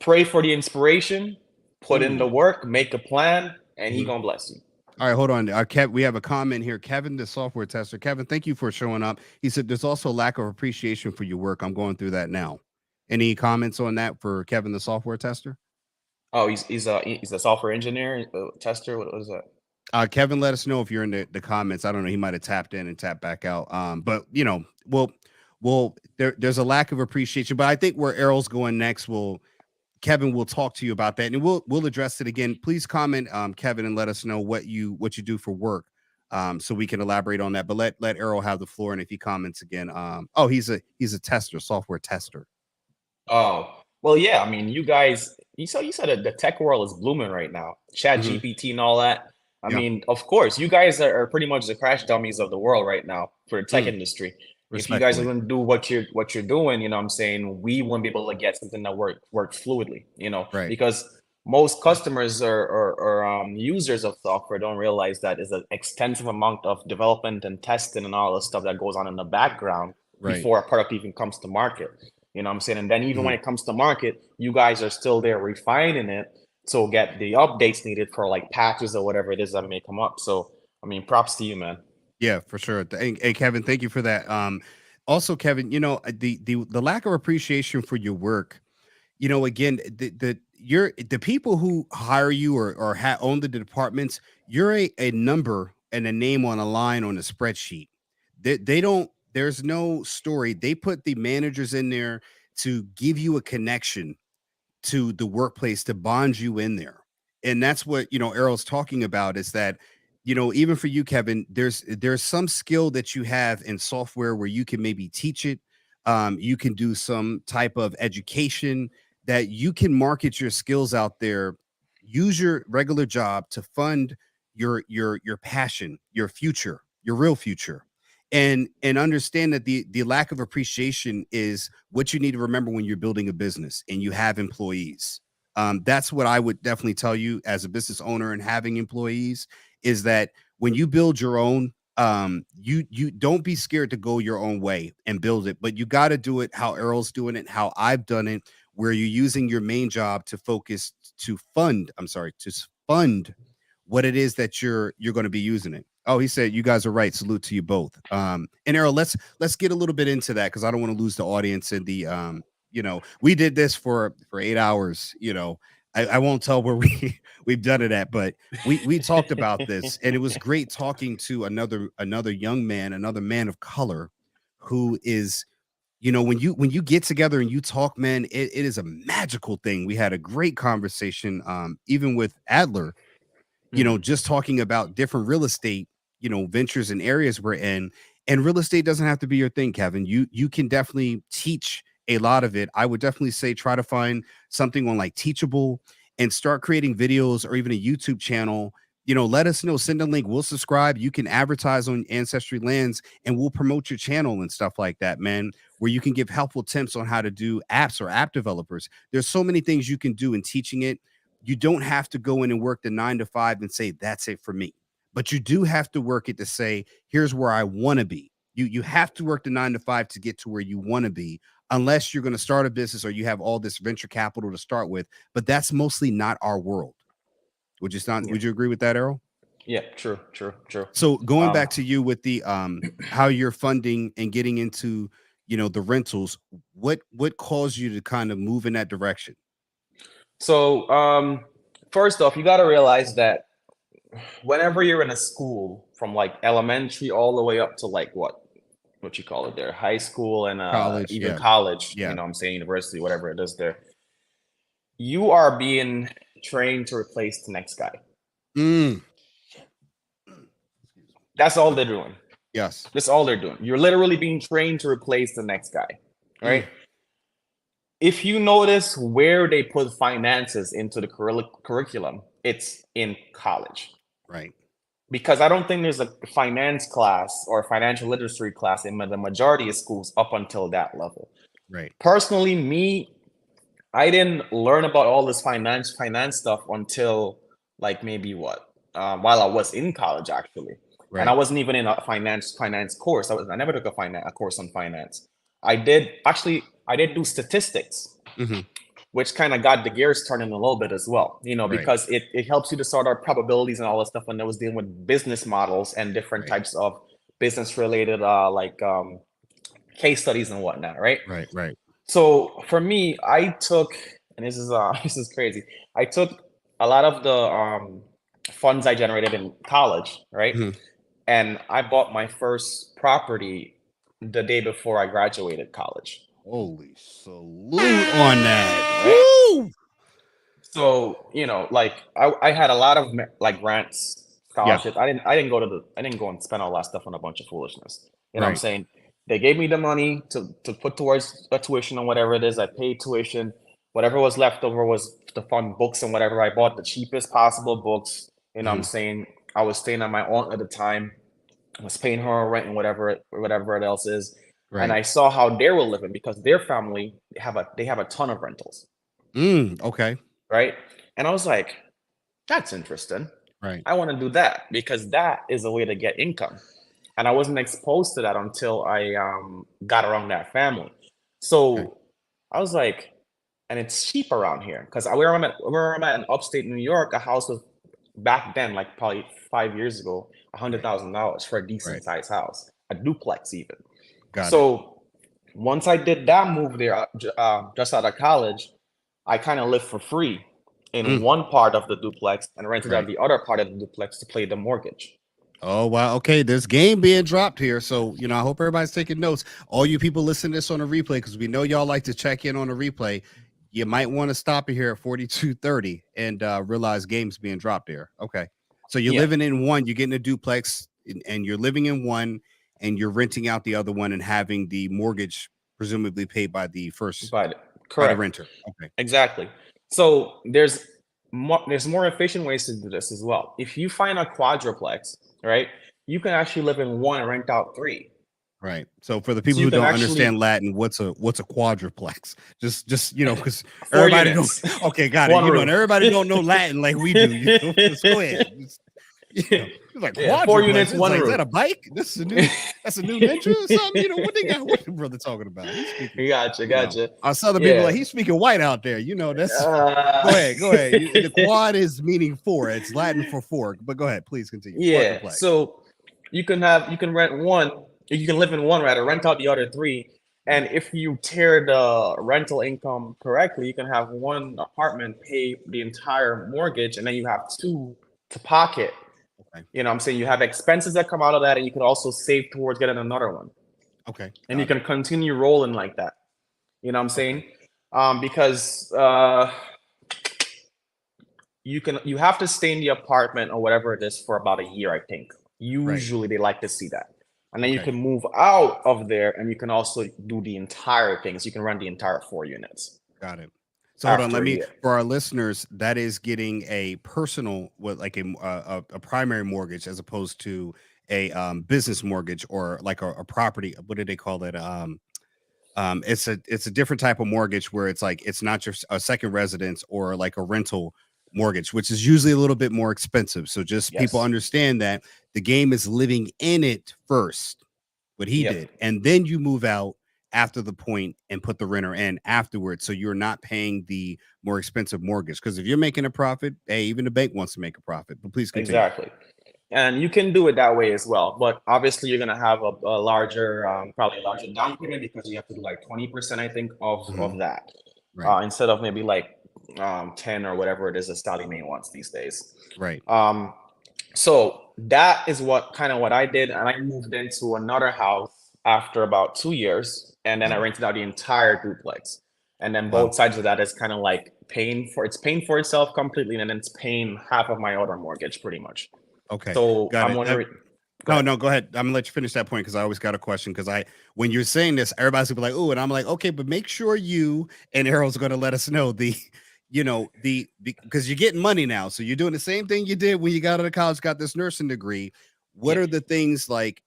S2: pray for the inspiration, put in the
S1: Mm.
S2: work, make a plan, and he
S1: Mhm.
S2: gonna bless you.
S1: All right, hold on. We have a comment here. Kevin, the software tester. Kevin, thank you for showing up. He said there's also a lack of appreciation for your work. I'm going through that now. Any comments on that for Kevin, the software tester?
S2: Oh, he's a software engineer, tester. What is that?
S1: Kevin, let us know if you're in the comments. I don't know. He might have tapped in and tapped back out. But there's a lack of appreciation. But I think where Errol's going next Kevin will talk to you about that, and we'll address it again. Please comment, Kevin, and let us know what you do for work, so we can elaborate on that. But let Errol have the floor, and if he comments again, he's a tester, software tester.
S2: Oh, well, yeah. I mean, you guys, you said that the tech world is blooming right now. Chat
S1: Hmm.
S2: GPT and all that. I
S1: Yeah,
S2: mean, of course, you guys are pretty much the crash dummies of the world right now for the tech
S1: mm,
S2: industry. If you guys are
S1: respectfully,
S2: going to do what you're doing, you know what I'm saying, we won't be able to get something that works fluidly,
S1: right?
S2: because most customers or users of software don't realize that there's an extensive amount of development and testing and all the stuff that goes on in the background
S1: Right.
S2: before a product even comes to market. You know what I'm saying? And then even when
S1: Mhm.
S2: it comes to market, you guys are still there refining it to get the updates needed for like patches or whatever it is that may come up. So, I mean, props to you, man.
S1: Yeah, for sure. Hey, Kevin, thank you for that. Also, Kevin, the lack of appreciation for your work. Again, the people who hire you or own the departments, you're a number and a name on a line on a spreadsheet. They don't. There's no story. They put the managers in there to give you a connection to the workplace to bond you in there. And that's what, Errol's talking about is that, even for you, Kevin, there's some skill that you have in software where you can maybe teach it. You can do some type of education that you can market your skills out there, use your regular job to fund your passion, your future, your real future. And understand that the lack of appreciation is what you need to remember when you're building a business and you have employees. That's what I would definitely tell you as a business owner and having employees is that when you build your own, you don't be scared to go your own way and build it, but you got to do it how Errol's doing it, how I've done it, where you're using your main job to focus to fund. I'm sorry, fund what it is that you're going to be using it. Oh, he said you guys are right. Salute to you both. And Errol, let's get a little bit into that because I don't want to lose the audience in the we did this for 8 hours. I won't tell where we've done it at, but we talked about this, and it was great talking to another young man, another man of color, who is when you get together and you talk, man, it is a magical thing. We had a great conversation, even with Adler,
S2: Hmm.
S1: just talking about different real estate, ventures and areas we're in. And real estate doesn't have to be your thing, Kevin. You can definitely teach a lot of it. I would definitely say try to find something on like Teachable and start creating videos or even a YouTube channel. Let us know, send a link. We'll subscribe. You can advertise on Ancestry Lands and we'll promote your channel and stuff like that, man, where you can give helpful tips on how to do apps or app developers. There's so many things you can do in teaching it. You don't have to go in and work the 9 to 5 and say that's it for me, but you do have to work it to say here's where I want to be. You have to work the 9 to 5 to get to where you want to be, unless you're going to start a business or you have all this venture capital to start with. But that's mostly not our world.
S2: Yeah.
S1: Would you agree with that, Errol?
S2: Yeah. True. True. True.
S1: So going
S2: Um,
S1: back to you with the how you're funding and getting into the rentals, what caused you to kind of move in that direction?
S2: so, first off, you got to realize that whenever you're in a school, from like elementary all the way up to like what you call it there, high school and
S1: College,
S2: even
S1: yeah,
S2: college,
S1: yeah.
S2: I'm saying university, whatever it is there, you are being trained to replace the next guy.
S1: Mm. Excuse me.
S2: That's all they're doing.
S1: Yes.
S2: That's all they're doing. You're literally being trained to replace the next guy, right?
S1: Mm.
S2: If you notice where they put finances into the curriculum, it's in college.
S1: Right.
S2: Because I don't think there's a finance class or financial literacy class in the majority of schools up until that level.
S1: Right.
S2: Personally, me, I didn't learn about all this finance stuff until like maybe what while I was in college actually, and I
S1: Right.
S2: wasn't even in a finance course. I never took a course on finance. I did do statistics,
S1: Hmm.
S2: which kind of got the gears turning a little bit as well,
S1: Right.
S2: because it helps you to sort out probabilities and all that stuff when I was dealing with business models and different
S1: Right.
S2: types of business related case studies and whatnot, right?
S1: Right. Right.
S2: So for me, I took, and this is this is crazy. I took a lot of the funds I generated in college, right?
S1: Mhm.
S2: And I bought my first property the day before I graduated college,
S1: Holy salute on that.
S2: right?
S1: Woo!
S2: So, like I had a lot of like grants,
S1: Yeah.
S2: scholarships. I didn't go and spend all that stuff on a bunch of foolishness. You know what I'm
S1: Right.
S2: saying? They gave me the money to put towards a tuition or whatever it is. I paid tuition. Whatever was left over was to fund books and whatever. I bought the cheapest possible books. You know what I'm
S1: Mhm.
S2: saying? I was staying at my aunt at the time. I was paying her rent and whatever it else is. And
S1: Right.
S2: I saw how they were living because their family they have a ton of rentals,
S1: Okay.
S2: right? And I was like, that's interesting.
S1: Right.
S2: I want to do that because that is a way to get income. And I wasn't exposed to that until I got around that family.
S1: Okay.
S2: So I was like, and it's cheap around here because where I'm at in upstate New York, a house was back then, like probably 5 years ago, a hundred
S1: Right.
S2: thousand dollars for a decent
S1: Right.
S2: sized house, a duplex even.
S1: Got it.
S2: So once I did that move there, just out of college, I kind of lived for free in
S1: Mm.
S2: one part of the duplex and rented out
S1: Right.
S2: the other part of the duplex to pay the mortgage.
S1: Oh wow. Okay, there's game being dropped here. So I hope everybody's taking notes. All you people listening to this on a replay, because we know y'all like to check in on a replay. You might want to stop it here at 42:30 and realize games being dropped there. Okay. So you're
S2: Yeah,
S1: living in one, you're getting a duplex, and you're living in one, and you're renting out the other one and having the mortgage presumably paid
S2: but
S1: by the
S2: correct,
S1: renter. Okay.
S2: exactly. So there's more efficient ways to do this as well. If you find a quadruplex, right, you can actually live in one and rent out three.
S1: Right. So for the
S2: So
S1: people
S2: you
S1: who
S2: can
S1: don't
S2: actually
S1: understand Latin, what's a quadruplex? Just because
S2: four
S1: everybody don't.
S2: units,
S1: Okay, got it.
S2: one
S1: And
S2: room.
S1: everybody don't know Latin like we do. Just go ahead. It's like
S2: Yeah, four
S1: quadruplex.
S2: units,
S1: It's
S2: one
S1: like, is that
S2: room.
S1: a bike? That's a new ninja or something. What they got? What the brother talking about? He's speaking.
S2: Gotcha,
S1: You know,
S2: gotcha.
S1: our southern people
S2: Yeah.
S1: like he's speaking white out there. That's.
S2: Uh,
S1: Go ahead. Go ahead. The quad is meaning four. It's Latin for four. But go ahead. Please continue.
S2: yeah.
S1: Quadruplex.
S2: So you can rent one, you can live in one rather, rent out the other three. And
S1: Right.
S2: if you tear the rental income correctly, you can have one apartment pay the entire mortgage, and then you have two to pocket.
S1: Okay.
S2: You know what I'm saying? You have expenses that come out of that, and you can also save towards getting another one.
S1: Okay.
S2: And you
S1: Got it.
S2: can continue rolling like that. You know what I'm
S1: Okay.
S2: saying? Because you have to stay in the apartment or whatever it is for about a year, I think.
S1: Right.
S2: Usually they like to see that. And then you
S1: Okay.
S2: can move out of there and you can also do the entire thing. So you can run the entire 4 units
S1: Got it. So hold on,
S2: after
S1: let
S2: a
S1: me
S2: year.
S1: for our listeners, that is getting a personal what like a primary mortgage as opposed to a business mortgage or like a property. What do they call it? It's a different type of mortgage where it's like it's not just a second residence or like a rental mortgage, which is usually a little bit more expensive. So just people
S2: Yes.
S1: understand that the game is living in it first, what he
S2: Yep.
S1: did, and then you move out after the point and put the renter in afterwards, so you're not paying the more expensive mortgage. Because if you're making a profit, hey, even the bank wants to make a profit. But please continue.
S2: Exactly. And you can do it that way as well. But obviously you're gonna have a larger, probably a larger down payment because you have to do like 20%, I think, of
S1: Mhm.
S2: that.
S1: Right,
S2: Instead of maybe like 10 or whatever it is that Sally Mae wants these days.
S1: right.
S2: Um, So that is what I did, and I moved into another house after about 2 years, and then I
S1: Got it.
S2: rented out the entire duplex. And then
S1: Wow.
S2: both sides of that is kind of like paying for itself completely, and then it's paying half of my other mortgage pretty much.
S1: Okay,
S2: So
S1: got
S2: I'm
S1: it.
S2: wondering, go
S1: No,
S2: ahead.
S1: no, go ahead. I'm gonna let you finish that point because I always got a question. Because when you're saying this, everybody's gonna be like, "Oh," and I'm like, "Okay," but make sure you and Errol's gonna let us know the because you're getting money now, so you're doing the same thing you did when you got out of college, got this nursing degree. What
S2: Yeah.
S1: are the things like?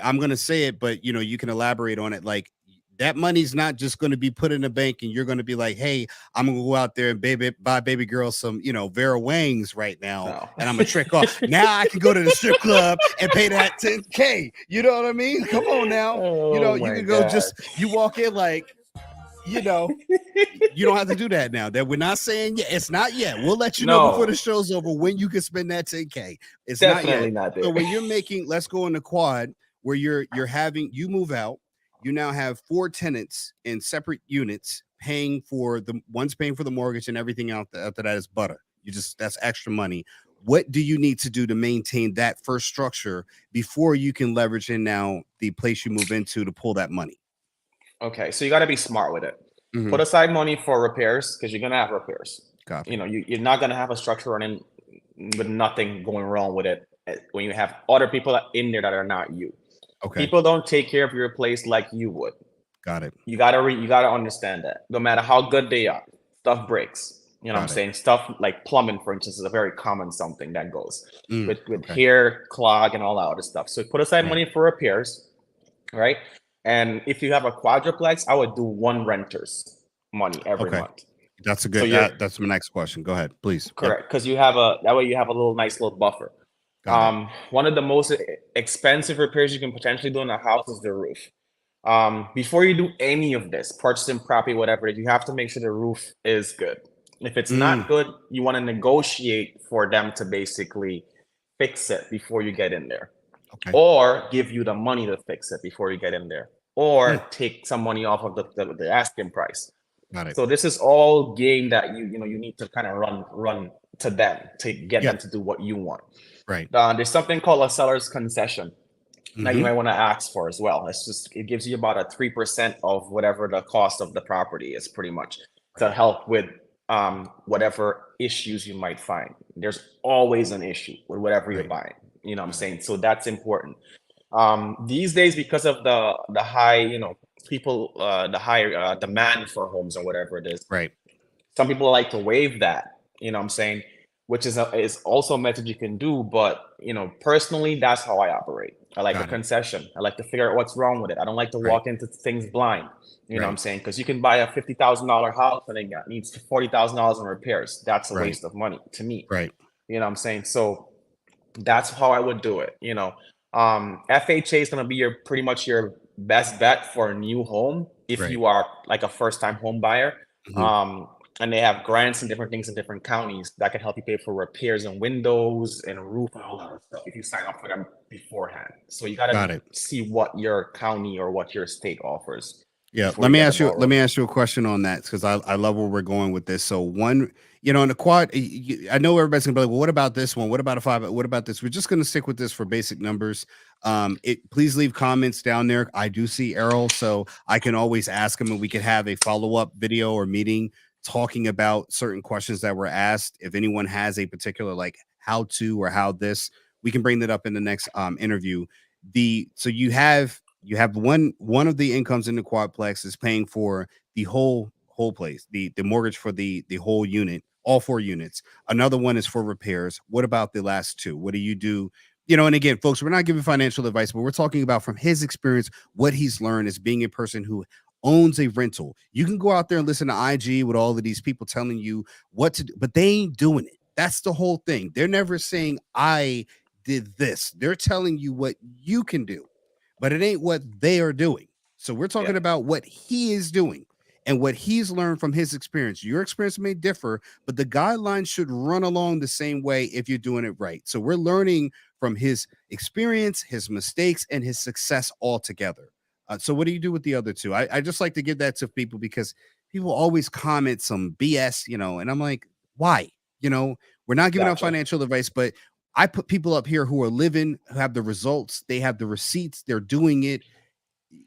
S1: I'm gonna say it, but you can elaborate on it. Like That money's not just going to be put in the bank and you're going to be like, hey, I'm going to go out there and buy baby girl some, Vera Wangs right now.
S2: No.
S1: And I'm going to trick off. Now I can go to the strip club and pay that 10K. You know what I mean? Come on now.
S2: Oh
S1: You
S2: my
S1: can go
S2: God.
S1: you walk in like, you don't have to do that now. That we're not saying yet. It's not yet. We'll let you know before the show's over when you can spend that 10K. It's
S2: Definitely
S1: not
S2: not there.
S1: So when you're making, let's go in the quad where you move out. You now have 4 tenants in separate units paying for one's paying for the mortgage and everything else. After that is butter. That's extra money. What do you need to do to maintain that first structure before you can leverage in now the place you move into to pull that money?
S2: Okay, so you got to be smart with it.
S1: Mhm.
S2: Put aside money for repairs because you're gonna have repairs.
S1: Copy.
S2: You're not gonna have a structure running with nothing going wrong with it when you have other people in there that are not you.
S1: Okay.
S2: People don't take care of your place like you would.
S1: Got it.
S2: You gotta understand that. No matter how good they are, stuff breaks. You know what I'm saying? Stuff like plumbing, for instance, is a very common something that goes with hair clog and all that other stuff. So put aside money for repairs, right? And if you have a quadruplex, I would do 1 renter's money every month.
S1: That's a good. That's my next question. Go ahead, please.
S2: Correct, because that way you have a nice little buffer. One of the most expensive repairs you can potentially do in a house is the roof. Before you do any of this, purchasing property, whatever, you have to make sure the roof is good. If it's not good, you want to negotiate for them to basically fix it before you get in there.
S1: Okay.
S2: Or give you the money to fix it before you get in there. Or take some money off of the asking price.
S1: Got it.
S2: So this is all game that you need to kind of run to them to get them to do what you want.
S1: Right.
S2: There's something called a seller's concession that you might want to ask for as well. It gives you about a 3% of whatever the cost of the property is, pretty much, to help with whatever issues you might find. There's always an issue with whatever you're buying. You know what I'm saying? So that's important. These days, because of the high, people, the high demand for homes or whatever it is.
S1: Right.
S2: Some people like to waive that. You know what I'm saying? Which is also a method you can do. But, personally, that's how I operate. I like a concession. I like to figure out what's wrong with it. I don't like to walk into things blind. You know what I'm saying? Because you can buy a $50,000 house and it needs $40,000 in repairs. That's a waste of money to me.
S1: Right.
S2: You know what I'm saying? So that's how I would do it. FHA is going to be pretty much your best bet for a new home if you are like a first-time home buyer. And they have grants and different things in different counties that can help you pay for repairs and windows and roof and all that stuff if you sign up for them beforehand. So you gotta see what your county or what your state offers.
S1: Yeah, let me ask you a question on that, because I love where we're going with this. So one, in the quad, I know everybody's gonna be like, well, what about this one? What about a 5? What about this? We're just gonna stick with this for basic numbers. Please leave comments down there. I do see Erroll, so I can always ask him, and we could have a follow-up video or meeting talking about certain questions that were asked. If anyone has a particular like how to or how this, we can bring that up in the next interview. So you have one of the incomes in the quadplex is paying for the whole place, the mortgage for the whole unit, all 4 units. Another one is for repairs. What about the last 2? What do you do? And again, folks, we're not giving financial advice, but we're talking about from his experience what he's learned as being a person who owns a rental. You can go out there and listen to IG with all of these people telling you what to do, but they ain't doing it. That's the whole thing. They're never saying I did this. They're telling you what you can do, but it ain't what they are doing. So we're talking about what he is doing and what he's learned from his experience. Your experience may differ, but the guidelines should run along the same way if you're doing it right. So we're learning from his experience, his mistakes, and his success all together. So what do you do with the other 2? I just like to give that to people because people always comment some BS, and I'm like, why? We're not giving out financial advice, but I put people up here who are living, who have the results, they have the receipts, they're doing it.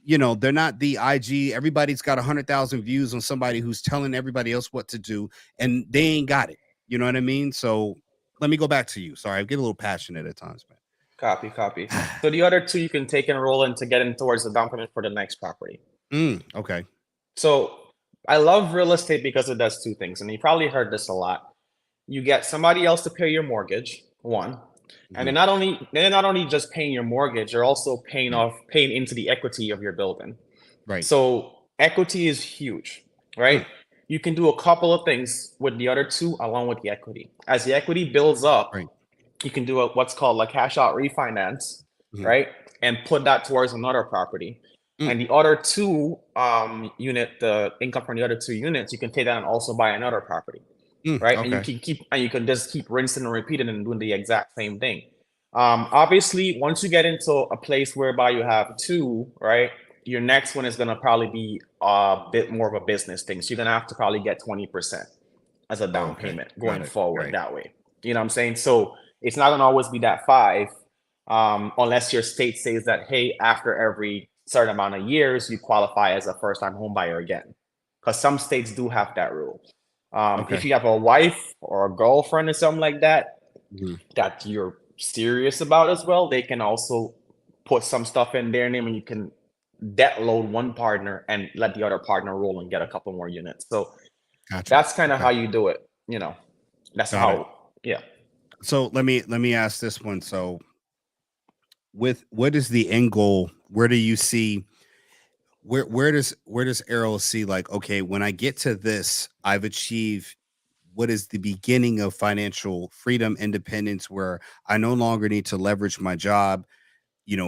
S1: They're not the IG. Everybody's got 100,000 views on somebody who's telling everybody else what to do, and they ain't got it. You know what I mean? So let me go back to you. Sorry, I get a little passionate at times, man.
S2: Copy. So the other 2 you can take and roll in to get in towards the down payment for the next property.
S1: Okay.
S2: So I love real estate because it does 2 things, and you probably heard this a lot. You get somebody else to pay your mortgage, one, and they're not only just paying your mortgage, you're also paying into the equity of your building.
S1: Right.
S2: So Equity is huge, right?
S1: Mm,
S2: You can do a couple of things with the other two along with the equity. As the equity builds up,
S1: right.
S2: you can do what's called a cash out refinance,
S1: Mhm.
S2: right? And put that towards another property.
S1: Mm,
S2: And the other two unit, the income from the other two units, you can take that and also buy another property, right? And you
S1: okay.
S2: can just keep rinsing and repeating and doing the exact same thing. Obviously, once you get into a place whereby you have two, right? Your next one is gonna probably be a bit more of a business thing. So you're gonna have to probably get 20% as a down
S1: Okay.
S2: payment
S1: Got
S2: going
S1: it.
S2: forward
S1: Right.
S2: that way. You know what I'm saying? So it's not gonna always be that five, unless your state says that, hey, after every certain amount of years, you qualify as a first-time home buyer again. Because some states do have that rule. If
S1: Okay.
S2: you have a wife or a girlfriend or something like that
S1: Mhm.
S2: that you're serious about as well, they can also put some stuff in their name and you can debt load one partner and let the other partner roll and get a couple more units. So
S1: Gotcha.
S2: that's kind of
S1: Okay.
S2: how you do it. You know, that's
S1: Got it.
S2: how, yeah.
S1: So let me ask this one. So with what is the end goal? Where do you see where does Errol see like, okay, when I get to this, I've achieved what is the beginning of financial freedom, independence, where I no longer need to leverage my job,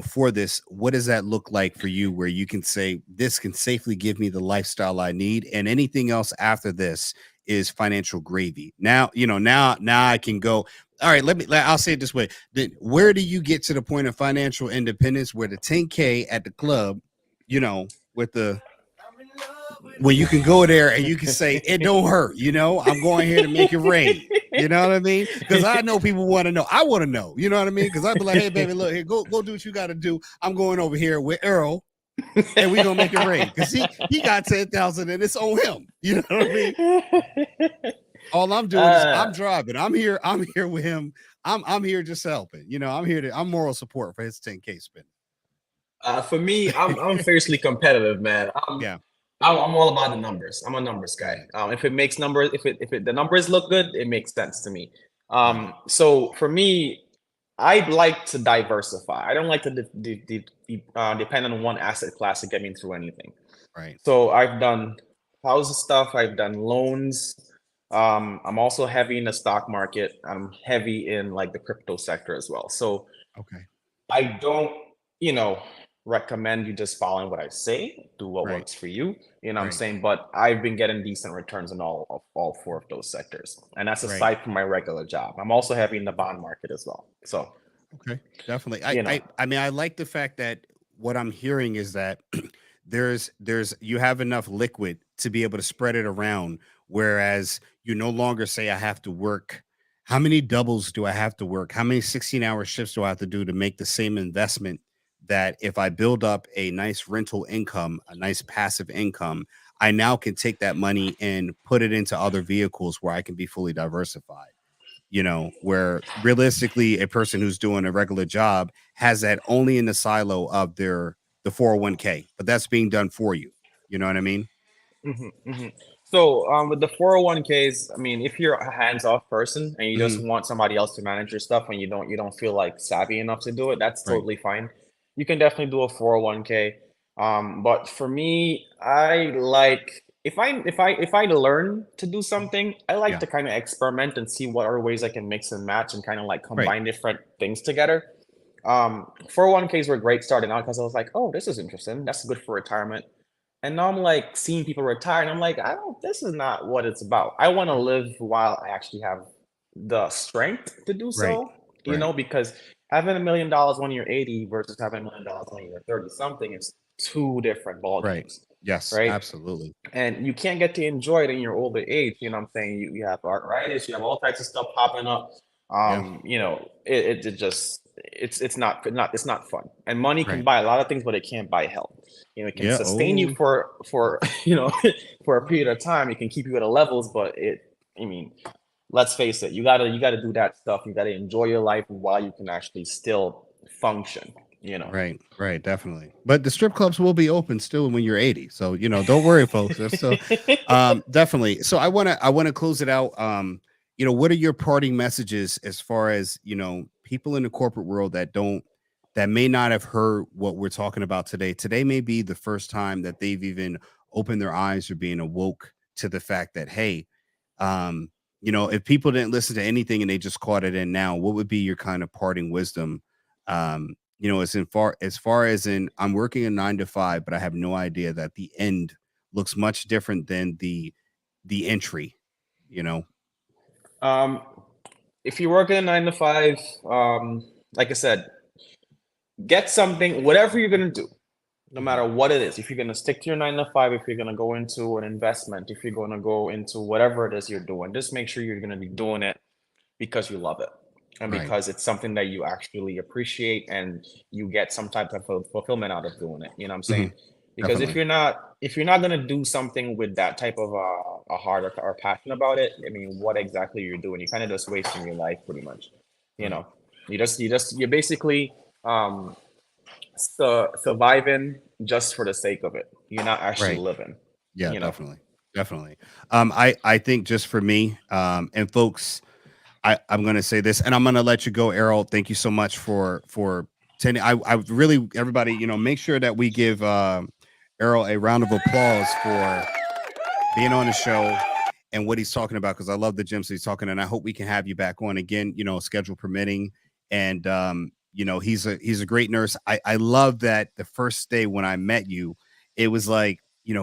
S1: for this. What does that look like for you where you can say this can safely give me the lifestyle I need, and anything else after this is financial gravy? Now, now I can go, all right, I'll say it this way. Then where do you get to the point of financial independence where the 10K at the club, with the when you can go there and you can say it don't hurt, I'm going here to make it rain. You know what I mean? Because I know people want to know. I want to know. You know what I mean? Because I'd be like, hey, baby, look here, go do what you got to do. I'm going over here with Errol, and we gonna make it rain because he got 10,000 and it's on him. You know what I mean? All I'm doing is
S2: uh,
S1: I'm driving. I'm here. I'm here with him. I'm here just helping. I'm moral support for his 10K spin.
S3: For me, I'm fiercely competitive, man.
S1: Yeah.
S3: I'm all about the numbers. I'm a numbers guy.
S2: if it makes numbers, if the numbers look good, it makes sense to me.
S1: Right.
S2: So for me, I'd like to diversify. I don't like to depend on one asset class to get me through anything.
S1: Right.
S2: So I've done house stuff, I've done loans. I'm also heavy in the stock market. I'm heavy in like the crypto sector as well. So
S1: Okay.
S2: I don't, you know, recommend you just following what I say. Do what
S1: Right.
S2: works for you. You know what I'm
S1: Right.
S2: saying? But I've been getting decent returns in all four of those sectors. And that's
S1: Right.
S2: aside from my regular job. I'm also heavy in the bond market as well. So,
S1: Okay, definitely. I,
S2: you know.
S1: I I mean, I like the fact that what I'm hearing is that there's you have enough liquid to be able to spread it around, whereas you no longer say I have to work. How many doubles do I have to work? How many 16-hour shifts do I have to do to make the same investment? That if I build up a nice rental income, a nice passive income, I now can take that money and put it into other vehicles where I can be fully diversified, where realistically a person who's doing a regular job has that only in the silo of the 401k, but that's being done for you. You know what I mean?
S2: So with the 401ks, I mean, if you're a hands-off person and you just
S1: Hmm.
S2: want somebody else to manage your stuff and you don't feel like savvy enough to do it, that's
S1: Right.
S2: totally fine. You can definitely do a 401k. But for me, I like if I learn to do something, I like
S1: Yeah.
S2: to kind of experiment and see what other ways I can mix and match and kind of like
S1: Right.
S2: combine different things together. 401ks were great starting out because I was like, oh, this is interesting. That's good for retirement. And now I'm like seeing people retire, and I'm like, I don't, this is not what it's about. I want to live while I actually have the strength to do
S1: Right.
S2: so,
S1: Right.
S2: because having $1 million when you're 80 versus having $1 million when you're 30 something is two different ball
S1: Right.
S2: games,
S1: Yes,
S2: right?
S1: absolutely.
S2: And you can't get to enjoy it in your older age. You know what I'm saying? You have arthritis, you have all types of stuff popping up.
S1: Yeah.
S2: It just it's not fun. And money can
S1: Right.
S2: buy a lot of things, but it can't buy health. It can
S1: Yeah.
S2: sustain you
S1: Oh,
S2: for for a period of time. It can keep you at a levels, but I mean, let's face it, you gotta do that stuff. You gotta enjoy your life while you can actually still function, you know.
S1: right. Right. Definitely. But the strip clubs will be open still when you're 80. So, don't worry, folks. That's still definitely. So I want to close it out. What are your parting messages as far as, people in the corporate world that may not have heard what we're talking about today? Today may be the first time that they've even opened their eyes or being awoke to the fact that, hey, if people didn't listen to anything and they just caught it in now, what would be your kind of parting wisdom? As far as in, I'm working a 9 to 5, but I have no idea that the end looks much different than the entry, you know.
S2: Um, if you work in a 9 to 5, like I said, get something, whatever you're gonna do, no matter what it is. If you're gonna stick to your 9 to 5, if you're gonna go into an investment, if you're gonna go into whatever it is you're doing, just make sure you're gonna be doing it because you love it and
S1: Right.
S2: because it's something that you actually appreciate and you get some type of fulfillment out of doing it. You know what I'm saying? Because if
S1: Definitely.
S2: you're not gonna do something with that type of a heart or passion about it, I mean, what exactly you're doing? You're kind of just wasting your life, pretty much. You
S1: Right.
S2: know, you're basically um surviving just for the sake of it. You're not actually
S1: Right.
S2: living.
S1: Yeah,
S2: You know.
S1: definitely. I think just for me, and folks, I'm gonna say this, and I'm gonna let you go, Errol. Thank you so much for tending. I really, everybody, make sure that we give Errol a round of applause for being on the show and what he's talking about, because I love the gems he's talking, and I hope we can have you back on again, schedule permitting. And he's a great nurse. I love that the first day when I met you, it was like,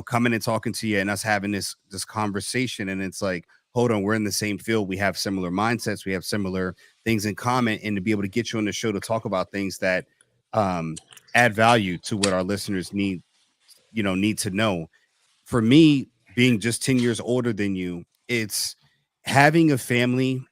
S1: coming and talking to you and us having this conversation, and it's like, hold on, we're in the same field, we have similar mindsets, we have similar things in common, and to be able to get you on the show to talk about things that add value to what our listeners need to know. For me, being just 10 years older than you, it's having a family.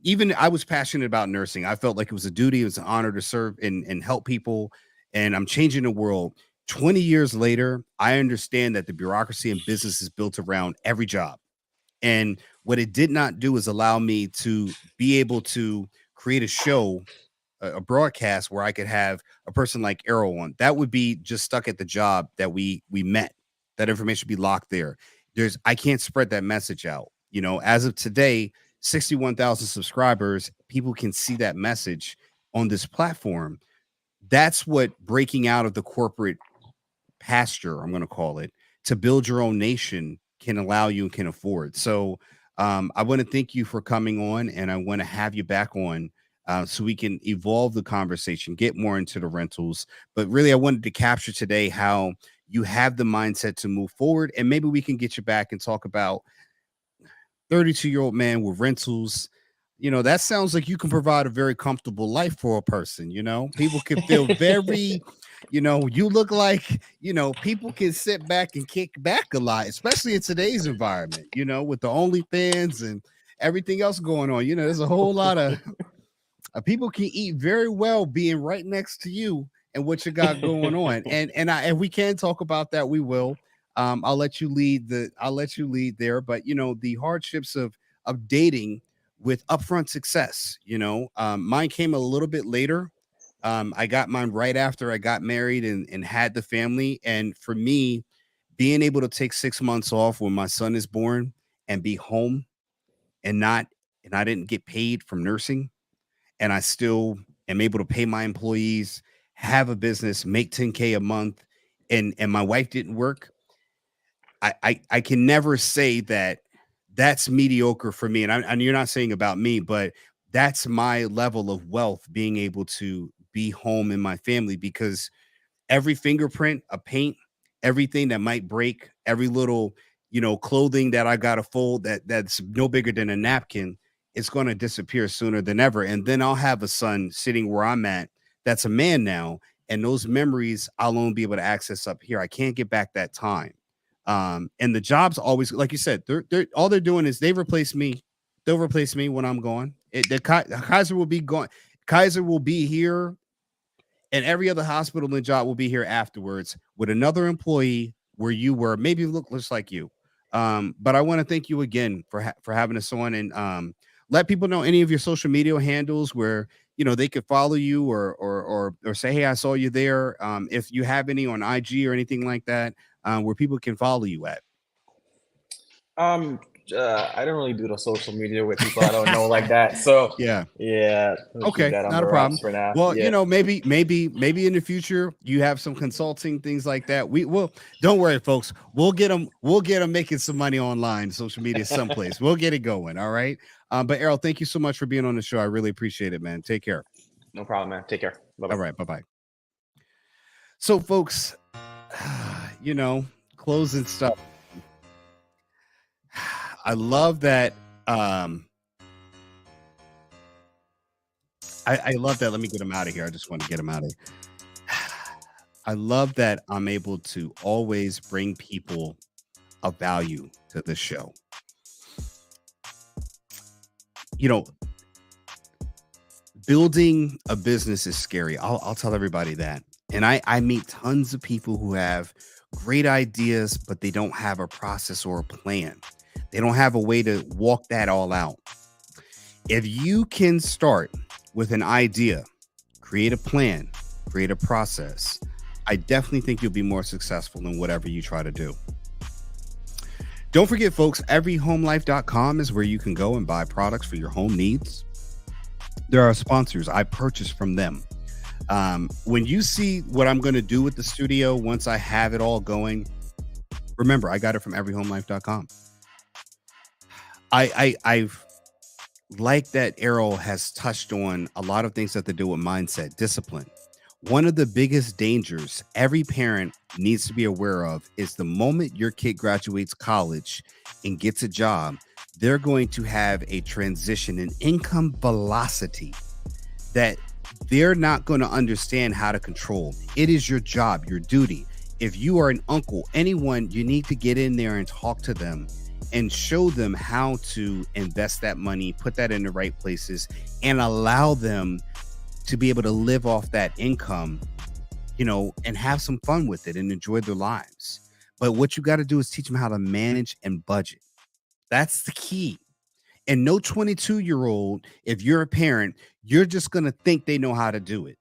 S1: Even I was passionate about nursing. I felt like it was a duty, it was an honor to serve and help people. And I'm changing the world. 20 years later, I understand that the bureaucracy in business is built around every job. And what it did not do is allow me to be able to create a show, a broadcast where I could have a person like Errol on. That would be just stuck at the job that we met. That information would be locked there. I can't spread that message out. As of today, 61,000 subscribers, people can see that message on this platform. That's what breaking out of the corporate pasture, I'm going to call it, to build your own nation can allow you and can afford. So I want to thank you for coming on, and I want to have you back on so we can evolve the conversation, get more into the rentals. But really, I wanted to capture today how you have the mindset to move forward, and maybe we can get you back and talk about 32-year-old man with rentals. That sounds like you can provide a very comfortable life for a person. People can feel very, you look like, people can sit back and kick back a lot, especially in today's environment, with the OnlyFans and everything else going on. There's a whole lot of people can eat very well being right next to you and what you got going on. And we can talk about that. We will. I'll let you lead there. But the hardships of dating with upfront success. Mine came a little bit later. I got mine right after I got married and had the family. And for me, being able to take 6 months off when my son is born and be home and not and I didn't get paid from nursing, and I still am able to pay my employees, have a business, make 10K a month, and my wife didn't work. I can never say that that's mediocre for me. And you're not saying about me, but that's my level of wealth, being able to be home in my family, because every fingerprint, a paint, everything that might break, every little, clothing that I got to fold that's no bigger than a napkin, it's going to disappear sooner than ever. And then I'll have a son sitting where I'm at that's a man now. And those memories I'll only be able to access up here. I can't get back that time. And the jobs always, like you said, they're all they're doing is they replace me. They'll replace me when I'm gone. The Kaiser will be gone. Kaiser will be here, and every other hospital and job will be here afterwards with another employee where you were, maybe look just like you. But I want to thank you again for having us on, and let people know any of your social media handles where they could follow you or say, hey, I saw you there. If you have any on IG or anything like that, where people can follow you at.
S3: I don't really do the social media with people I don't know like that. So
S1: Yeah.
S3: yeah, we'll keep
S1: Okay,
S3: that
S1: not a
S3: under
S1: problem.
S3: wraps for now.
S1: Well,
S3: Yeah.
S1: maybe in the future you have some consulting things like that. We will. Don't worry, folks. We'll get them. We'll get them making some money online, social media, someplace. We'll get it going. All right. But Erroll, thank you so much for being on the show. I really appreciate it, man. Take care.
S3: No problem, man. Take care. Bye bye.
S1: All right. Bye bye. So, folks, closing stuff. I love that. I love that. Let me get him out of here. I just want to get him out of here. I love that I'm able to always bring people of value to the show. Building a business is scary. I'll tell everybody that. And I meet tons of people who have great ideas, but they don't have a process or a plan. They don't have a way to walk that all out. If you can start with an idea, create a plan, create a process, I definitely think you'll be more successful in whatever you try to do. Don't forget, folks, everyhomelife.com is where you can go and buy products for your home needs. There are sponsors. I purchase from them. When you see what I'm going to do with the studio, once I have it all going, remember, I got it from everyhomelife.com. I've like that Erroll has touched on a lot of things that to do with mindset, discipline. One of the biggest dangers every parent needs to be aware of is the moment your kid graduates college and gets a job, they're going to have a transition, an income velocity that they're not going to understand how to control. It is your job, your duty. If you are an uncle, anyone, you need to get in there and talk to them and show them how to invest that money, put that in the right places, and allow them to be able to live off that income, and have some fun with it and enjoy their lives. But what you got to do is teach them how to manage and budget. That's the key. And no 22-year-old, if you're a parent, you're just going to think they know how to do it.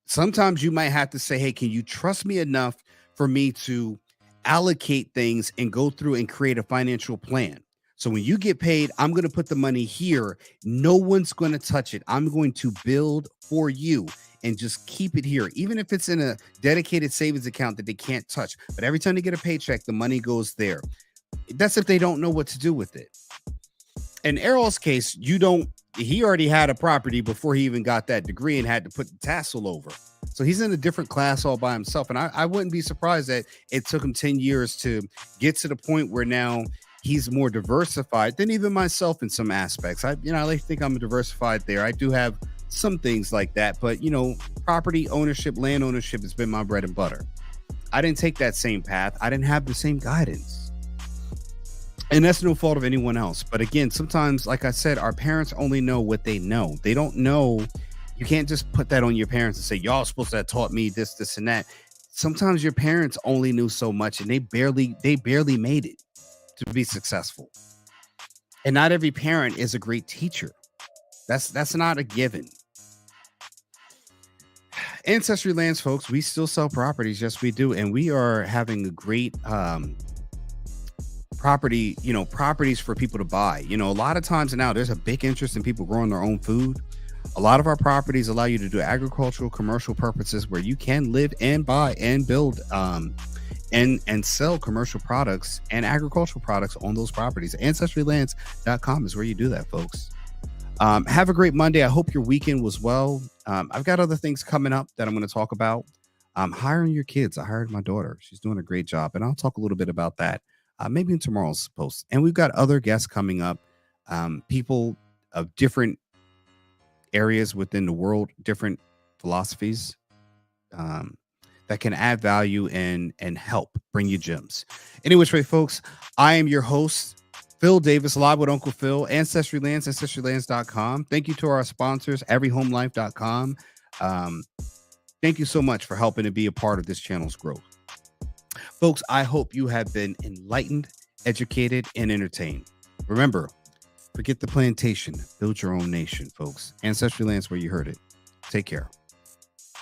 S1: Sometimes you might have to say, hey, can you trust me enough for me to allocate things and go through and create a financial plan? So when you get paid, I'm going to put the money here. No one's going to touch it. I'm going to build for you and just keep it here, even if it's in a dedicated savings account that they can't touch. But every time they get a paycheck, the money goes there. That's if they don't know what to do with it. In Errol's case, he already had a property before he even got that degree and had to put the tassel over. So he's in a different class all by himself. And I wouldn't be surprised that it took him 10 years to get to the point where now he's more diversified than even myself in some aspects. I like to think I'm diversified there. I do have some things like that, but property ownership, land ownership has been my bread and butter. I didn't take that same path. I didn't have the same guidance. And that's no fault of anyone else. But again, sometimes, like I said, our parents only know what they know. They don't know. You can't just put that on your parents and say, y'all supposed to have taught me this, this, and that. Sometimes your parents only knew so much and they barely made it to be successful. And not every parent is a great teacher. That's not a given. Ancestry Lands, folks, we still sell properties. Yes, we do. And we are having a great properties for people to buy. A lot of times now there's a big interest in people growing their own food. A lot of our properties allow you to do agricultural, commercial purposes where you can live and buy and build and sell commercial products and agricultural products on those properties. Ancestrylands.com is where you do that, folks. Have a great Monday. I hope your weekend was well. I've got other things coming up that I'm going to talk about. Hiring your kids. I hired my daughter. She's doing a great job. And I'll talk a little bit about that maybe in tomorrow's post. And we've got other guests coming up, people of different areas within the world, different philosophies that can add value and help bring you gems. Anyway, folks, I am your host, Phil Davis, live with Uncle Phil, Ancestry Lands, ancestrylands.com. Thank you to our sponsors, everyhomelife.com. Thank you so much for helping to be a part of this channel's growth. Folks, I hope you have been enlightened, educated, and entertained. Remember, forget the plantation, build your own nation, folks. Ancestry Lands, where you heard it. Take care.